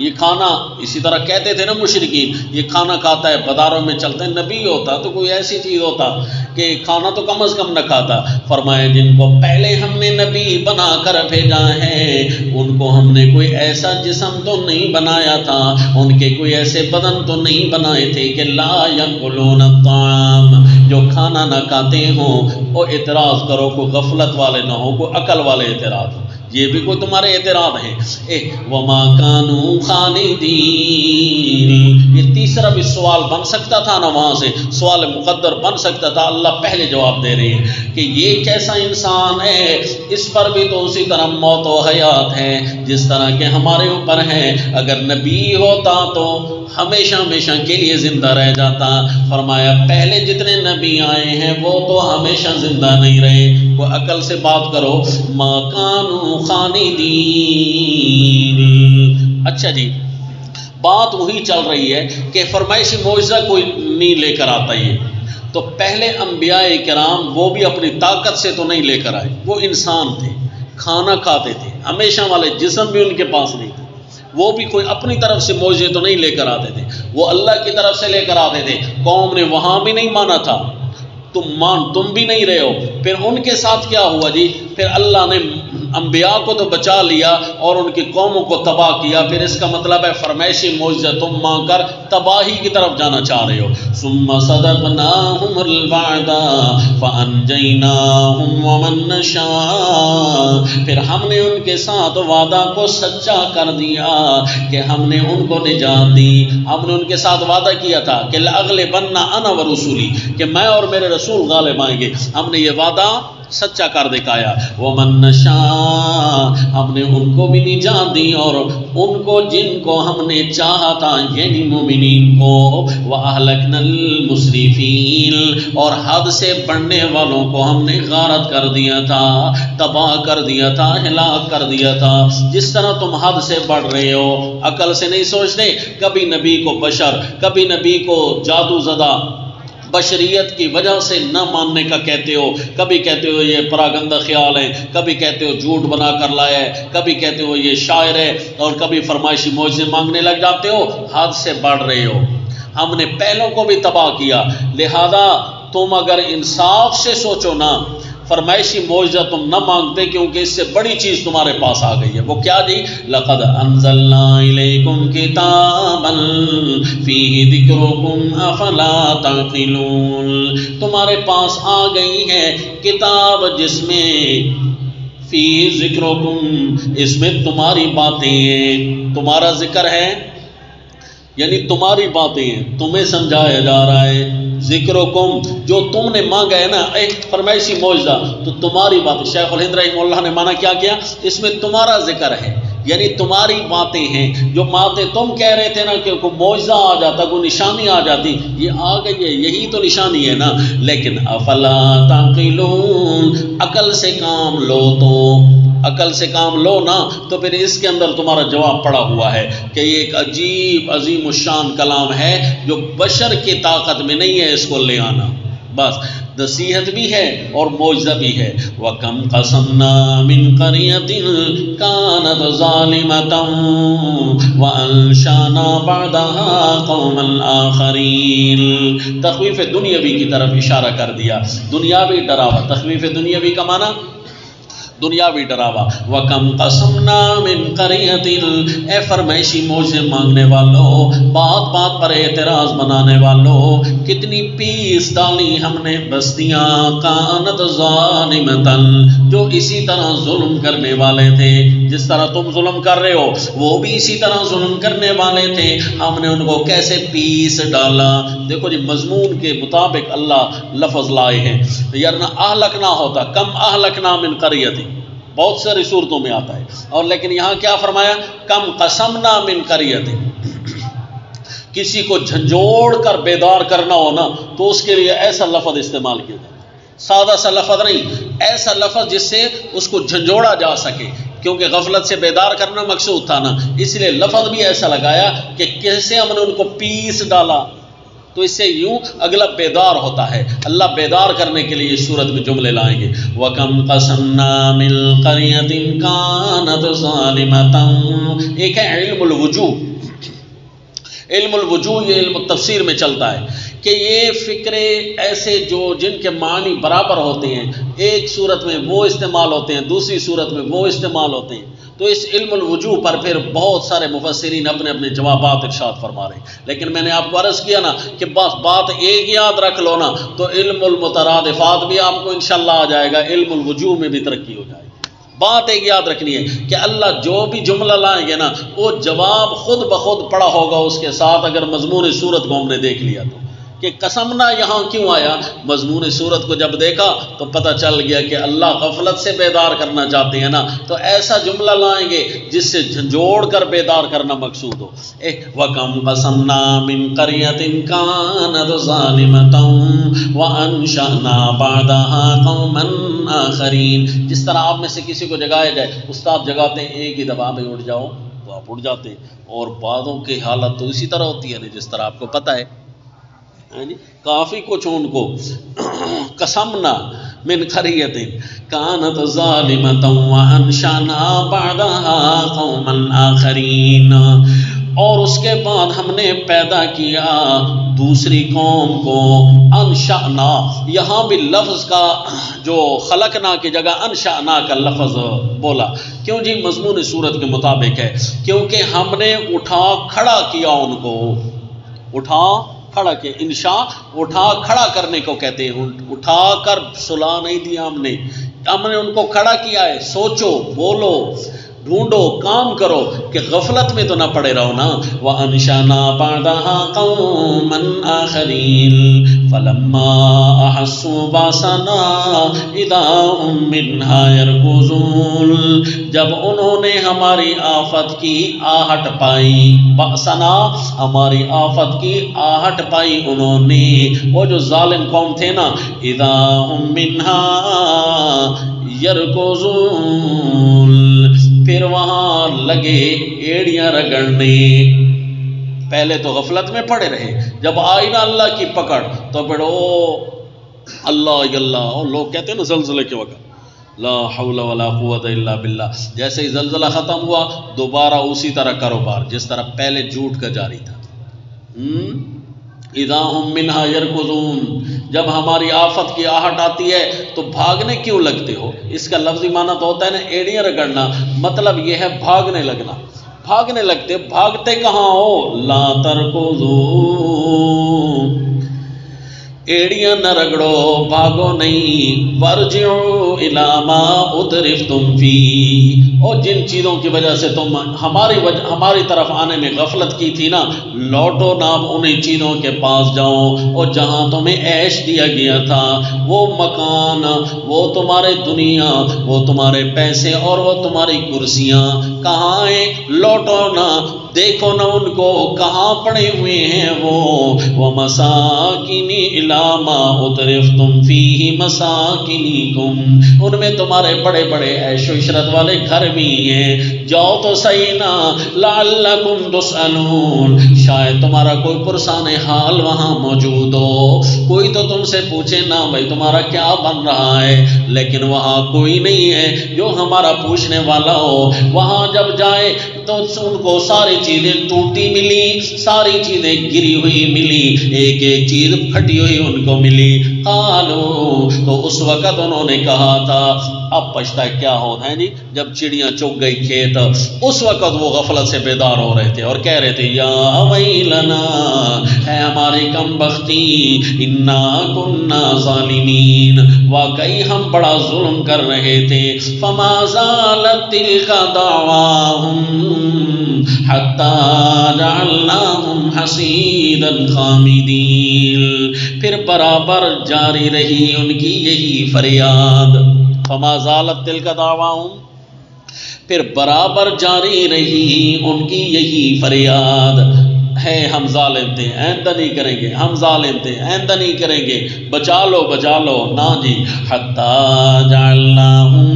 یہ کھانا اسی طرح کہتے تھے نا مشرکین، یہ کھانا کھاتا ہے، بازاروں میں چلتے ہیں، نبی ہوتا تو کوئی ایسی چیز ہوتا کہ کھانا تو کم از کم نہ کھاتا، فرمایا جن کو پہلے ہم نے نبی بنا کر بھیجا ہے ان کو ہم نے کوئی ایسا جسم تو نہیں بنایا تھا، ان کے کوئی ایسے بدن تو نہیں بنائے تھے کہ لا یاکلون الطعام، جو کھانا نہ کھاتے ہوں، اور اعتراض کرو کوئی غفلت والے نہ ہو، کوئی عقل والے اعتراض ہو، یہ بھی کوئی تمہارے اعتراض ہیں۔ وما كانوا خالدین، یہ تیسرا بھی سوال بن سکتا تھا نا، وہاں سے سوال مقدر بن سکتا تھا، اللہ پہلے جواب دے رہے ہیں کہ یہ کیسا انسان ہے، اس پر بھی تو اسی طرح موت و حیات ہے جس طرح کہ ہمارے اوپر ہے، اگر نبی ہوتا تو ہمیشہ ہمیشہ کے لیے زندہ رہ جاتا، فرمایا پہلے جتنے نبی آئے ہیں وہ تو ہمیشہ زندہ نہیں رہے، کوئی عقل سے بات کرو، ما کانوا خالدین۔ اچھا جی، بات وہی چل رہی ہے کہ فرمائشی معجزہ کوئی نہیں لے کر آتا، یہ تو پہلے انبیاء کرام وہ بھی اپنی طاقت سے تو نہیں لے کر آئے، وہ انسان تھے، کھانا کھاتے تھے، ہمیشہ والے جسم بھی ان کے پاس نہیں تھے، وہ بھی کوئی اپنی طرف سے معجزے تو نہیں لے کر آتے تھے، وہ اللہ کی طرف سے لے کر آتے تھے۔ قوم نے وہاں بھی نہیں مانا تھا، تم بھی نہیں رہے ہو، پھر ان کے ساتھ کیا ہوا جی؟ پھر اللہ نے انبیاء کو تو بچا لیا اور ان کی قوموں کو تباہ کیا۔ پھر اس کا مطلب ہے فرمائشی معجزہ تم مانگ کر تباہی کی طرف جانا چاہ رہے ہو۔ ثم صدقناہم الوعد فانجیناہم ومن نشاء، پھر ہم نے ان کے ساتھ وعدہ کو سچا کر دیا کہ ہم نے ان کو نجات دی۔ ہم نے ان کے ساتھ وعدہ کیا تھا کہ لأغلبن انا ورسولی، کہ میں اور میرے رسول غالب آئیں گے، ہم نے یہ وعدہ سچا کر دکھایا۔ ومن نشاء، ہم نے ان کو بھی نجات دی اور ان کو جن کو ہم نے چاہا تھا یعنی مومنین کو۔ وَأَهْلَكْنَا الْمُسْرِفِينَ، اور حد سے بڑھنے والوں کو ہم نے غارت کر دیا تھا، تباہ کر دیا تھا، ہلاک کر دیا تھا۔ جس طرح تم حد سے بڑھ رہے ہو، عقل سے نہیں سوچتے، کبھی نبی کو بشر، کبھی نبی کو جادو زدہ بشریت کی وجہ سے نہ ماننے کا کہتے ہو، کبھی کہتے ہو یہ پراگندہ خیال ہے، کبھی کہتے ہو جھوٹ بنا کر لایا ہے، کبھی کہتے ہو یہ شاعر ہے، اور کبھی فرمائشی معجزے مانگنے لگ جاتے ہو، حد سے بڑھ رہے ہو۔ ہم نے پہلوں کو بھی تباہ کیا، لہذا تم اگر انصاف سے سوچو نا، فرمائشی معجزہ تم نہ مانگتے، کیونکہ اس سے بڑی چیز تمہارے پاس آ گئی ہے۔ وہ کیا جی؟ لَقَدْ أَنزَلْنَا إِلَيْكُمْ كِتَابًا فِيهِ ذِكْرُكُمْ أَفَلَا تَعْقِلُونَ، تمہارے پاس آ گئی ہے کتاب جس میں فِيهِ ذِكْرُكُمْ، اس میں تمہاری باتیں ہیں، تمہارا ذکر ہے، یعنی تمہاری باتیں ہیں، تمہیں سمجھایا جا رہا ہے۔ ذکرکم، جو تم نے مانگا ہے نا ایک فرمائشی معجزہ، تو تمہاری بات، شیخ الہند رحمہ اللہ نے مانا کیا کیا؟ اس میں تمہارا ذکر ہے، یعنی تمہاری باتیں ہیں، جو باتیں تم کہہ رہے تھے نا کہ کوئی معجزہ آ جاتا، کوئی نشانی آ جاتی، یہ آ گئی ہے، یہی تو نشانی ہے نا۔ لیکن افلا تعقلون، عقل سے کام لو، تو عقل سے کام لو نا، تو پھر اس کے اندر تمہارا جواب پڑا ہوا ہے کہ یہ ایک عجیب عظیم الشان کلام ہے جو بشر کی طاقت میں نہیں ہے اس کو لے آنا، بس نصیحت بھی ہے اور معجزہ بھی ہے۔ وَكَمْ قَصَمْنَا مِنْ قَرْيَةٍ كَانَتْ ظَالِمَةً وَأَنشَأْنَا بَعْدَهَا قَوْمًا آخَرِينَ، تخویف دنیاوی کی طرف اشارہ کر دیا، دنیاوی ڈراوا، تخویف دنیاوی کا معنی دنیاوی ڈراوا۔ وَكَمْ قَصَمْنَا مِنْ قَرْيَةٍ، اے فرمائشی معجزے مانگنے والوں، بات بات پر اعتراض بنانے والوں، کتنی پیس ڈالی ہم نے بستیاں، کانت ظالمتاً، جو اسی طرح ظلم کرنے والے تھے، جس طرح تم ظلم کر رہے ہو وہ بھی اسی طرح ظلم کرنے والے تھے، ہم نے ان کو کیسے پیس ڈالا۔ دیکھو جی مضمون کے مطابق اللہ لفظ لائے ہیں، یارنا اہلکنا ہوتا، کم اہلکنا من قریۃ، بہت ساری صورتوں میں آتا ہے، اور لیکن یہاں کیا فرمایا؟ کم قسمنا من قریۃ، کسی کو جھنجھوڑ کر بیدار کرنا ہو نا تو اس کے لیے ایسا لفظ استعمال کیا جاتا ہے، سادہ سا لفظ نہیں، ایسا لفظ جس سے اس کو جھنجھوڑا جا سکے، کیونکہ غفلت سے بیدار کرنا مقصود تھا نا، اس لیے لفظ بھی ایسا لگایا کہ کیسے ہم نے ان کو پیس ڈالا، تو اس سے یوں اگلا بیدار ہوتا ہے۔ اللہ بیدار کرنے کے لیے اس صورت میں جملے لائیں گے۔ وَكَمْ قَصَمْنَا مِنْ قَرْيَةٍ كَانَتْ ظَالِمَةً، ایک ہے علم الوجوہ، علم الوجوہ یہ علم تفسیر میں چلتا ہے کہ یہ فکرے ایسے جو جن کے معنی برابر ہوتے ہیں، ایک صورت میں وہ استعمال ہوتے ہیں، دوسری صورت میں وہ استعمال ہوتے ہیں، تو اس علم الوجوہ پر پھر بہت سارے مفسرین اپنے اپنے جوابات ارشاد فرما رہے ہیں۔ لیکن میں نے آپ کو عرض کیا نا کہ بس بات ایک یاد رکھ لو نا تو علم المترادفات بھی آپ کو انشاءاللہ آ جائے گا، علم الوجوہ میں بھی ترقی ہو جائے گی۔ بات ایک یاد رکھنی ہے کہ اللہ جو بھی جملہ لائیں گے نا وہ جواب خود بخود پڑا ہوگا اس کے ساتھ، اگر مضمون صورت کو ہم نے دیکھ لیا تو، کہ قسمنا یہاں کیوں آیا؟ مضمون صورت کو جب دیکھا تو پتہ چل گیا کہ اللہ غفلت سے بیدار کرنا چاہتے ہیں نا، تو ایسا جملہ لائیں گے جس سے جھنجھوڑ کر بیدار کرنا مقصود ہو۔ وَكَمْ قَصَمْنَا مِنْ قَرْيَةٍ كَانَتْ ظَالِمَةً وَأَنشَأْنَا بَعْدَهَا قَوْمًا آخَرِينَ، جس طرح آپ میں سے کسی کو جگایا جائے، استاد جگاتے ہیں ایک ہی دفعہ میں اٹھ جاؤ تو آپ اٹھ جاتے ہیں، اور بعضوں کی حالت تو اسی طرح ہوتی ہے نا جس طرح آپ کو پتہ ہے، کافی کچھ ان کو قسمنا من قریۃ کانت ظالمۃ وانشانا بعدها قوما آخرین، اور اس کے بعد ہم نے پیدا کیا دوسری قوم کو، انشأنا، یہاں بھی لفظ کا جو خلقنا کی جگہ انشأنا کا لفظ بولا، کیوں جی؟ مضمون صورت کے مطابق ہے، کیونکہ ہم نے اٹھا کھڑا کیا ان کو، اٹھا کھڑا کیا، انشاء اٹھا کھڑا کرنے کو کہتے ہیں، اٹھا کر سلا نہیں دیا ہم نے ان کو کھڑا کیا ہے۔ سوچو، بولو، ڈھونڈو، کام کرو کہ غفلت میں تو نہ پڑے رہو نا۔ وَأَنشَأْنَا بَعْدَهَا قَوْمًا آخَرِينَ فَلَمَّا أَحَسُّوا بَأْسَنَا إِذَا هُمْ مِنْهَا يَرْكُضُونَ، جب انہوں نے ہماری آفت کی آہٹ پائی، بأسنا ہماری آفت کی آہٹ پائی انہوں نے، وہ جو ظالم قوم تھے نا، إِذَا هُمْ مِنْهَا يَرْكُضُونَ، پھر وہاں لگے ایڑیاں رگڑنے۔ پہلے تو غفلت میں پڑے رہے، جب آئی نا اللہ کی پکڑ تو پھر اللہ اللہ، اور لوگ کہتے ہیں نا زلزلے کے وقت لا حول ولا قوت الا باللہ، جیسے ہی زلزلہ ختم ہوا دوبارہ اسی طرح کاروبار جس طرح پہلے جھوٹ کا جاری تھا۔ اذا ہم منہا یرکضون، جب ہماری آفت کی آہٹ آتی ہے تو بھاگنے کیوں لگتے ہو؟ اس کا لفظی معنی تو ہوتا ہے نا ایڑیاں رگڑنا، مطلب یہ ہے بھاگنے لگنا، بھاگنے لگتے، بھاگتے کہاں ہو؟ لا ترکضو، ایڑیاں نہ رگڑو، بھاگو نہیں، ورجعوا الی ما اترفتم فی، اور جن چیزوں کی وجہ سے تم ہماری طرف آنے میں غفلت کی تھی نا، لوٹو نا انہیں چیزوں کے پاس جاؤ، اور جہاں تمہیں عیش دیا گیا تھا، وہ مکان، وہ تمہارے دنیا، وہ تمہارے پیسے اور وہ تمہاری کرسیاں کہاں ہیں؟ لوٹو نا، دیکھو نا ان کو کہاں پڑے ہوئے ہیں وہ مساکن الی ما اترفتم فیہ مساکنکم، ان میں تمہارے بڑے بڑے عیش و عشرت والے گھر بھی ہیں، جاؤ تو صحیح نا، لعلکم تسألون، شاید تمہارا کوئی پرسان حال وہاں موجود ہو، کوئی تو تم سے پوچھے نا بھائی تمہارا کیا بن رہا ہے، لیکن وہاں کوئی نہیں ہے جو ہمارا پوچھنے والا ہو۔ وہاں جب جائے تو ان کو ساری چیزیں ٹوٹی ملی، ساری چیزیں گری ہوئی ملی، ایک ایک چیز پھٹی ہوئی ان کو ملی۔ قالو، تو اس وقت انہوں نے کہا تھا، اب پچھتا کیا ہوتا ہے جی، جب چڑیاں چگ گئی کھیت، اس وقت وہ غفلت سے بیدار ہو رہے تھے اور کہہ رہے تھے یا ویلنا، ہے ہماری کم بختی، انا کننا ظالمین، واقعی ہم بڑا ظلم کر رہے تھے۔ فما زالت تلک دعواہم حتی جعلناہم حصیدا خامدین، پھر برابر جاری رہی ان کی یہی فریاد، فما زالت تلک دعواہم، پھر برابر جاری رہی ان کی یہی فریاد ہے، ہم ظالم تھے آئندہ نہیں کریں گے، ہم ظالم تھے آئندہ نہیں کریں گے، بچا لو بچا لو، نا جی، حتی جعلناہم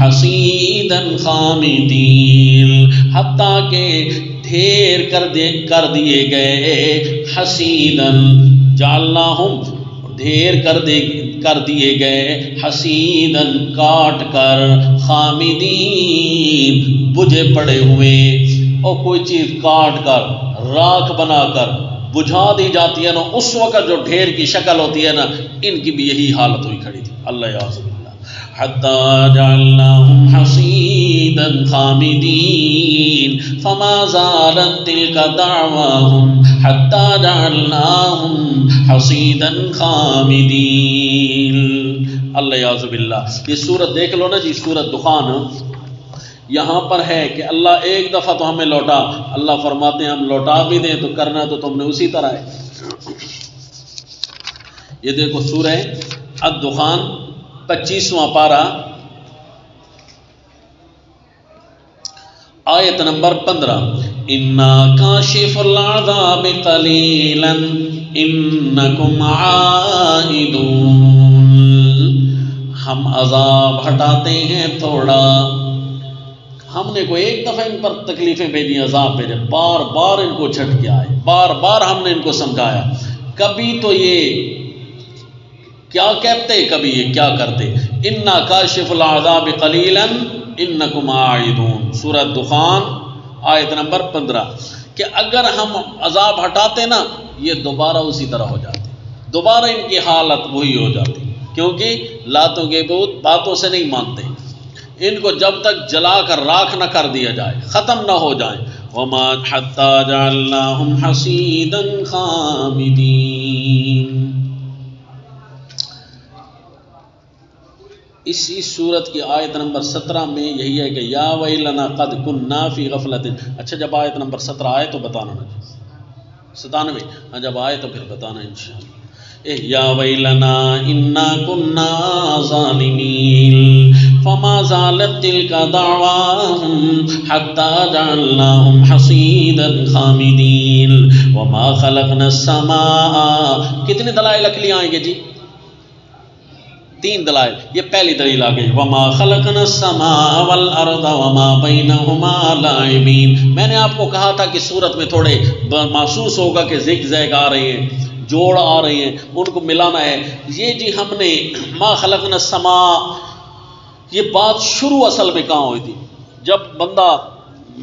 حصیدا خامدین، حتیٰ کہ ڈھیر کر دیے گئے، حصیدن، جعلناہم ڈھیر کر دیے گئے، حصیدن کاٹ کر، خامدین بجھے پڑے ہوئے، اور کوئی چیز کاٹ کر راکھ بنا کر بجھا دی جاتی ہے نا، اس وقت جو ڈھیر کی شکل ہوتی ہے نا، ان کی بھی یہی حالت ہوئی کھڑی تھی۔ اللہ یعوذ باللہ، حتی جعلناہم حصیدا خامدین فما زالت تلک دعواہم حتی جعلناہم حصیدا خامدین۔ اللہ یعوذ باللہ، یہ سورت دیکھ لو نا جی، سورت دخان، یہاں پر ہے کہ اللہ ایک دفعہ تو ہمیں لوٹا، اللہ فرماتے ہیں ہم لوٹا بھی دیں تو کرنا تو تم نے اسی طرح ہے۔ یہ دیکھو سورہ الدخان 25واں پارہ آیت نمبر 15، انا کاشف العذاب قلیلا انکم عائدون، ہم عذاب ہٹاتے ہیں تھوڑا، ہم نے کوئی ایک دفعہ ان پر تکلیفیں بھیجی، عذاب بھیجے، بار بار ان کو جھٹکے آئے، بار بار ہم نے ان کو سمجھایا، کبھی تو یہ کیا کہتے کبھی یہ کیا کرتے. انا کاشف العذاب قلیلا انکم عائدون، سورہ دخان آیت نمبر 15، کہ اگر ہم عذاب ہٹاتے نا یہ دوبارہ اسی طرح ہو جاتے، دوبارہ ان کی حالت وہی ہو جاتی، کیونکہ لاتوں کے بت باتوں سے نہیں مانتے. ان کو جب تک جلا کر راکھ نہ کر دیا جائے، ختم نہ ہو جائیں. وما حتی جعلناہم حصیدا خامدین. اسی صورت کی آیت نمبر 17 میں یہی ہے کہ یا ویلنا قد کننا فی غفلت. اچھا جب آیت نمبر 17 آئے تو بتانا نا، 97 جب آئے تو پھر بتانا انشاءاللہ. یا ویلنا انا کننا ظالمین فما زالت تلک دعواہم حتی جعلناہم حصیدا خامدین وما خلقنا السماء. کتنے دلائل عقلی آئیں گے جی؟ 3 دلائل. یہ پہلی دلیل آ گئی، وما خلقنا السماء والارض وما بینہما لاعبین. میں نے آپ کو کہا تھا کہ سورت میں تھوڑے محسوس ہوگا کہ زگ زیگ آ رہے ہیں، جوڑ آ رہے ہیں، ان کو ملانا ہے. یہ جی ہم نے ما خلقنا السماء، یہ بات شروع اصل میں کہاں ہوئی تھی؟ جب بندہ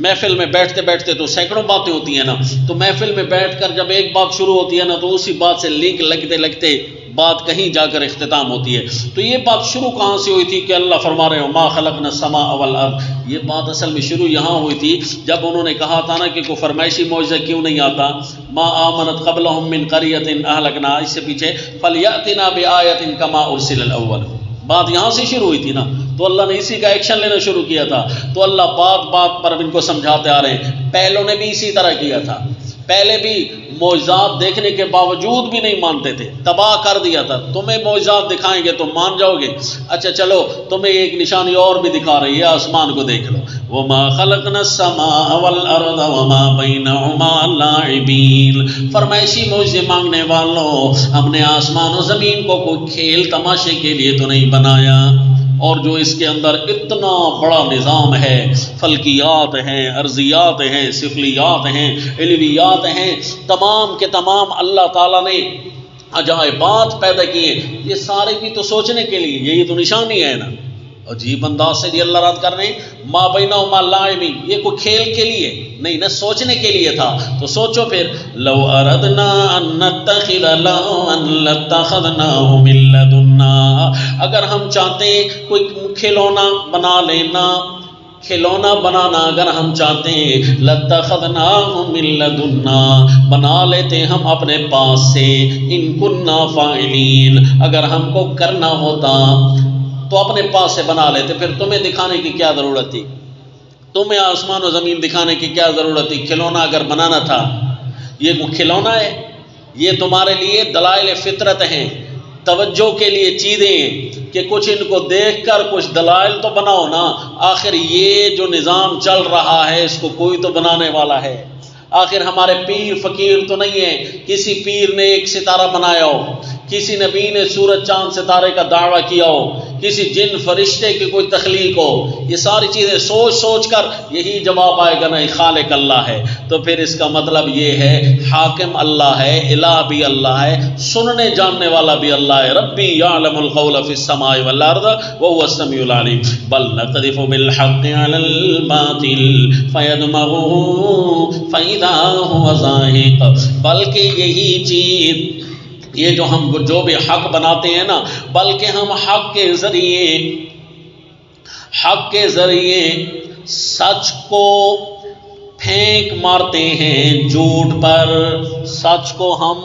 محفل میں بیٹھتے بیٹھتے تو سینکڑوں باتیں ہوتی ہیں نا، تو محفل میں بیٹھ کر جب ایک بات شروع ہوتی ہے نا تو اسی بات سے لنک لگتے لگتے بات کہیں جا کر اختتام ہوتی ہے. تو یہ بات شروع کہاں سے ہوئی تھی کہ اللہ فرما رہے ہو ما خلقنا السماء والارض. یہ بات اصل میں شروع یہاں ہوئی تھی جب انہوں نے کہا تھا نا کہ کوئی فرمائشی معجزہ کیوں نہیں آتا، ما آمنت قبلہم من قریۃ اہلکنا، اس سے پیچھے فلیأتنا بآیۃ کما ارسل الاول. بات یہاں سے شروع ہوئی تھی نا، تو اللہ نے اسی کا ایکشن لینا شروع کیا تھا. تو اللہ بات بات پر ان کو سمجھاتے آ رہے ہیں. پہلوں نے بھی اسی طرح کیا تھا، پہلے بھی معجزات دیکھنے کے باوجود بھی نہیں مانتے تھے، تباہ کر دیا تھا. تمہیں معجزات دکھائیں گے تو مان جاؤ گے، اچھا چلو تمہیں ایک نشانی اور بھی دکھا رہی ہے، آسمان کو دیکھ لو. وما خلقنا السماء والارض وما بینہما لاعبین. فرمائشی معجزے مانگنے والوں، ہم نے آسمان و زمین کو کوئی کھیل تماشے کے لیے تو نہیں بنایا، اور جو اس کے اندر اتنا بڑا نظام ہے، فلکیات ہیں، ارضیات ہیں، سفلیات ہیں، علویات ہیں، تمام کے تمام اللہ تعالیٰ نے عجائبات پیدا کیے. یہ سارے بھی تو سوچنے کے لیے، یہی تو نشانی ہے نا. عجیب انداز سے یہ اللہ رات کر رہے ہیں ما بینہما لاعبین. یہ کوئی کھیل کے لیے نہیں نا، سوچنے کے لیے تھا. تو سوچو پھر، لو اردنا ان نتخذ لہوا لاتخذناہ من لدنا. اگر ہم چاہتے کوئی کھلونا بنا لینا، کھلونا بنانا اگر ہم چاہتے ہیں، لاتخذناہ من لدنا، بنا لیتے ہم اپنے پاس سے. ان کننا فاعلین، اگر ہم کو کرنا ہوتا تو اپنے پاس سے بنا لیتے. پھر تمہیں دکھانے کی کیا ضرورت تھی؟ تمہیں آسمان و زمین دکھانے کی کیا ضرورت تھی؟ کھلونا اگر بنانا تھا. یہ کھلونا ہے، یہ تمہارے لیے دلائل فطرت ہیں، توجہ کے لیے چیزیں ہیں کہ کچھ ان کو دیکھ کر کچھ دلائل تو بناؤ نا. آخر یہ جو نظام چل رہا ہے اس کو کوئی تو بنانے والا ہے. آخر ہمارے پیر فقیر تو نہیں ہیں، کسی پیر نے ایک ستارہ بنایا ہو، کسی نبی نے سورج چاند ستارے کا دعویٰ کیا ہو، کسی جن فرشتے کی کوئی تخلیق ہو. یہ ساری چیزیں سوچ سوچ کر یہی جواب آئے گا نا خالق اللہ ہے. تو پھر اس کا مطلب یہ ہے حاکم اللہ ہے، الہ بھی اللہ ہے، سننے جاننے والا بھی اللہ ہے. ربی یعلم القول فی السماء والارض وهو السمیع العلیم. بل نقذف بالحق علی الباطل فیدمغه فاذا هو زاهق. بلکہ یہی چیز، یہ جو ہم جو بھی حق بناتے ہیں نا، بلکہ ہم حق کے ذریعے سچ کو پھینک مارتے ہیں جھوٹ پر. سچ کو ہم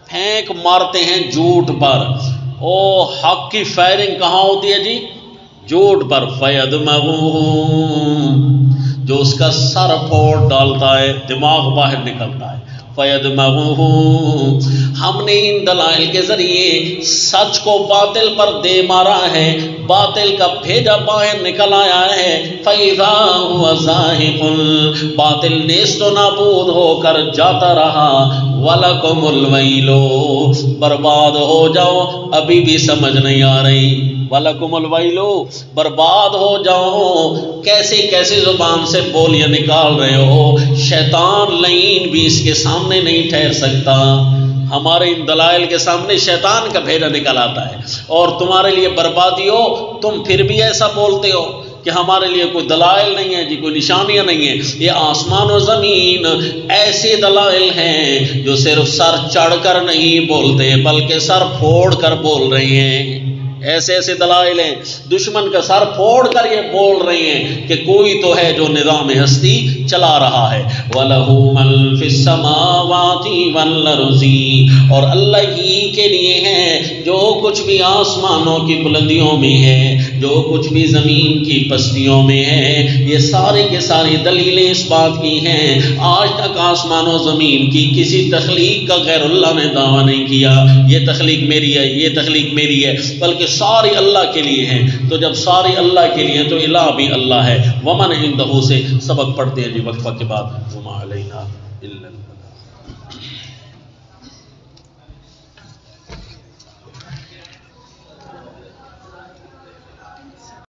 پھینک مارتے ہیں جھوٹ پر. او حق کی فائرنگ کہاں ہوتی ہے جی؟ جھوٹ پر. فیدمغہ، جو اس کا سر پھوڑ ڈالتا ہے، دماغ باہر نکلتا ہے. فیدمغہ، ہم نے ان دلائل کے ذریعے سچ کو باطل پر دے مارا ہے، باطل کا بھیجا باہر نکل آیا ہے. فَإِذَا هُوَ زَاهِقٌ، باطل نیست و نابود ہو کر جاتا رہا. وَلَكُمُ الْوَيْلُ، برباد ہو جاؤ. ابھی بھی سمجھ نہیں آ رہی. وَلَكُمُ الْوَيْلُ، برباد ہو جاؤ. کیسی کیسی زبان سے بولیاں نکال رہے ہو. شیطان لعین بھی اس کے سامنے نہیں ٹھہر سکتا. ہمارے ان دلائل کے سامنے شیطان کا بھیجا نکل آتا ہے، اور تمہارے لیے بربادی ہو، تم پھر بھی ایسا بولتے ہو کہ ہمارے لیے کوئی دلائل نہیں ہے جی، کوئی نشانیاں نہیں ہیں۔ یہ آسمان و زمین ایسے دلائل ہیں جو صرف سر چڑھ کر نہیں بولتے بلکہ سر پھوڑ کر بول رہے ہیں۔ ایسے ایسے دلائل ہیں، دشمن کا سر پھوڑ کر یہ بول رہے ہیں کہ کوئی تو ہے جو نظام ہستی چلا رہا ہے۔ وَلَهُ مَن فِي السَّمَاوَاتِ وَالْأَرْضِ، اور اللہ ہی کے لیے ہے جو کچھ بھی آسمانوں کی بلندیوں میں ہے، جو کچھ بھی زمین کی پستیوں میں ہے۔ یہ سارے کے ساری دلیلیں اس بات کی ہیں، آج تک آسمان و زمین کی کسی تخلیق کا غیر اللہ نے دعویٰ نہیں کیا یہ تخلیق میری ہے، یہ تخلیق میری ہے، بلکہ ساری اللہ کے لیے ہیں۔ تو جب ساری اللہ کے لیے تو الہ بھی اللہ ہے۔ ومن عندہ سے سبق پڑھتے ہیں جی وقفہ کے بعد۔ وما علینا الا البلاغ۔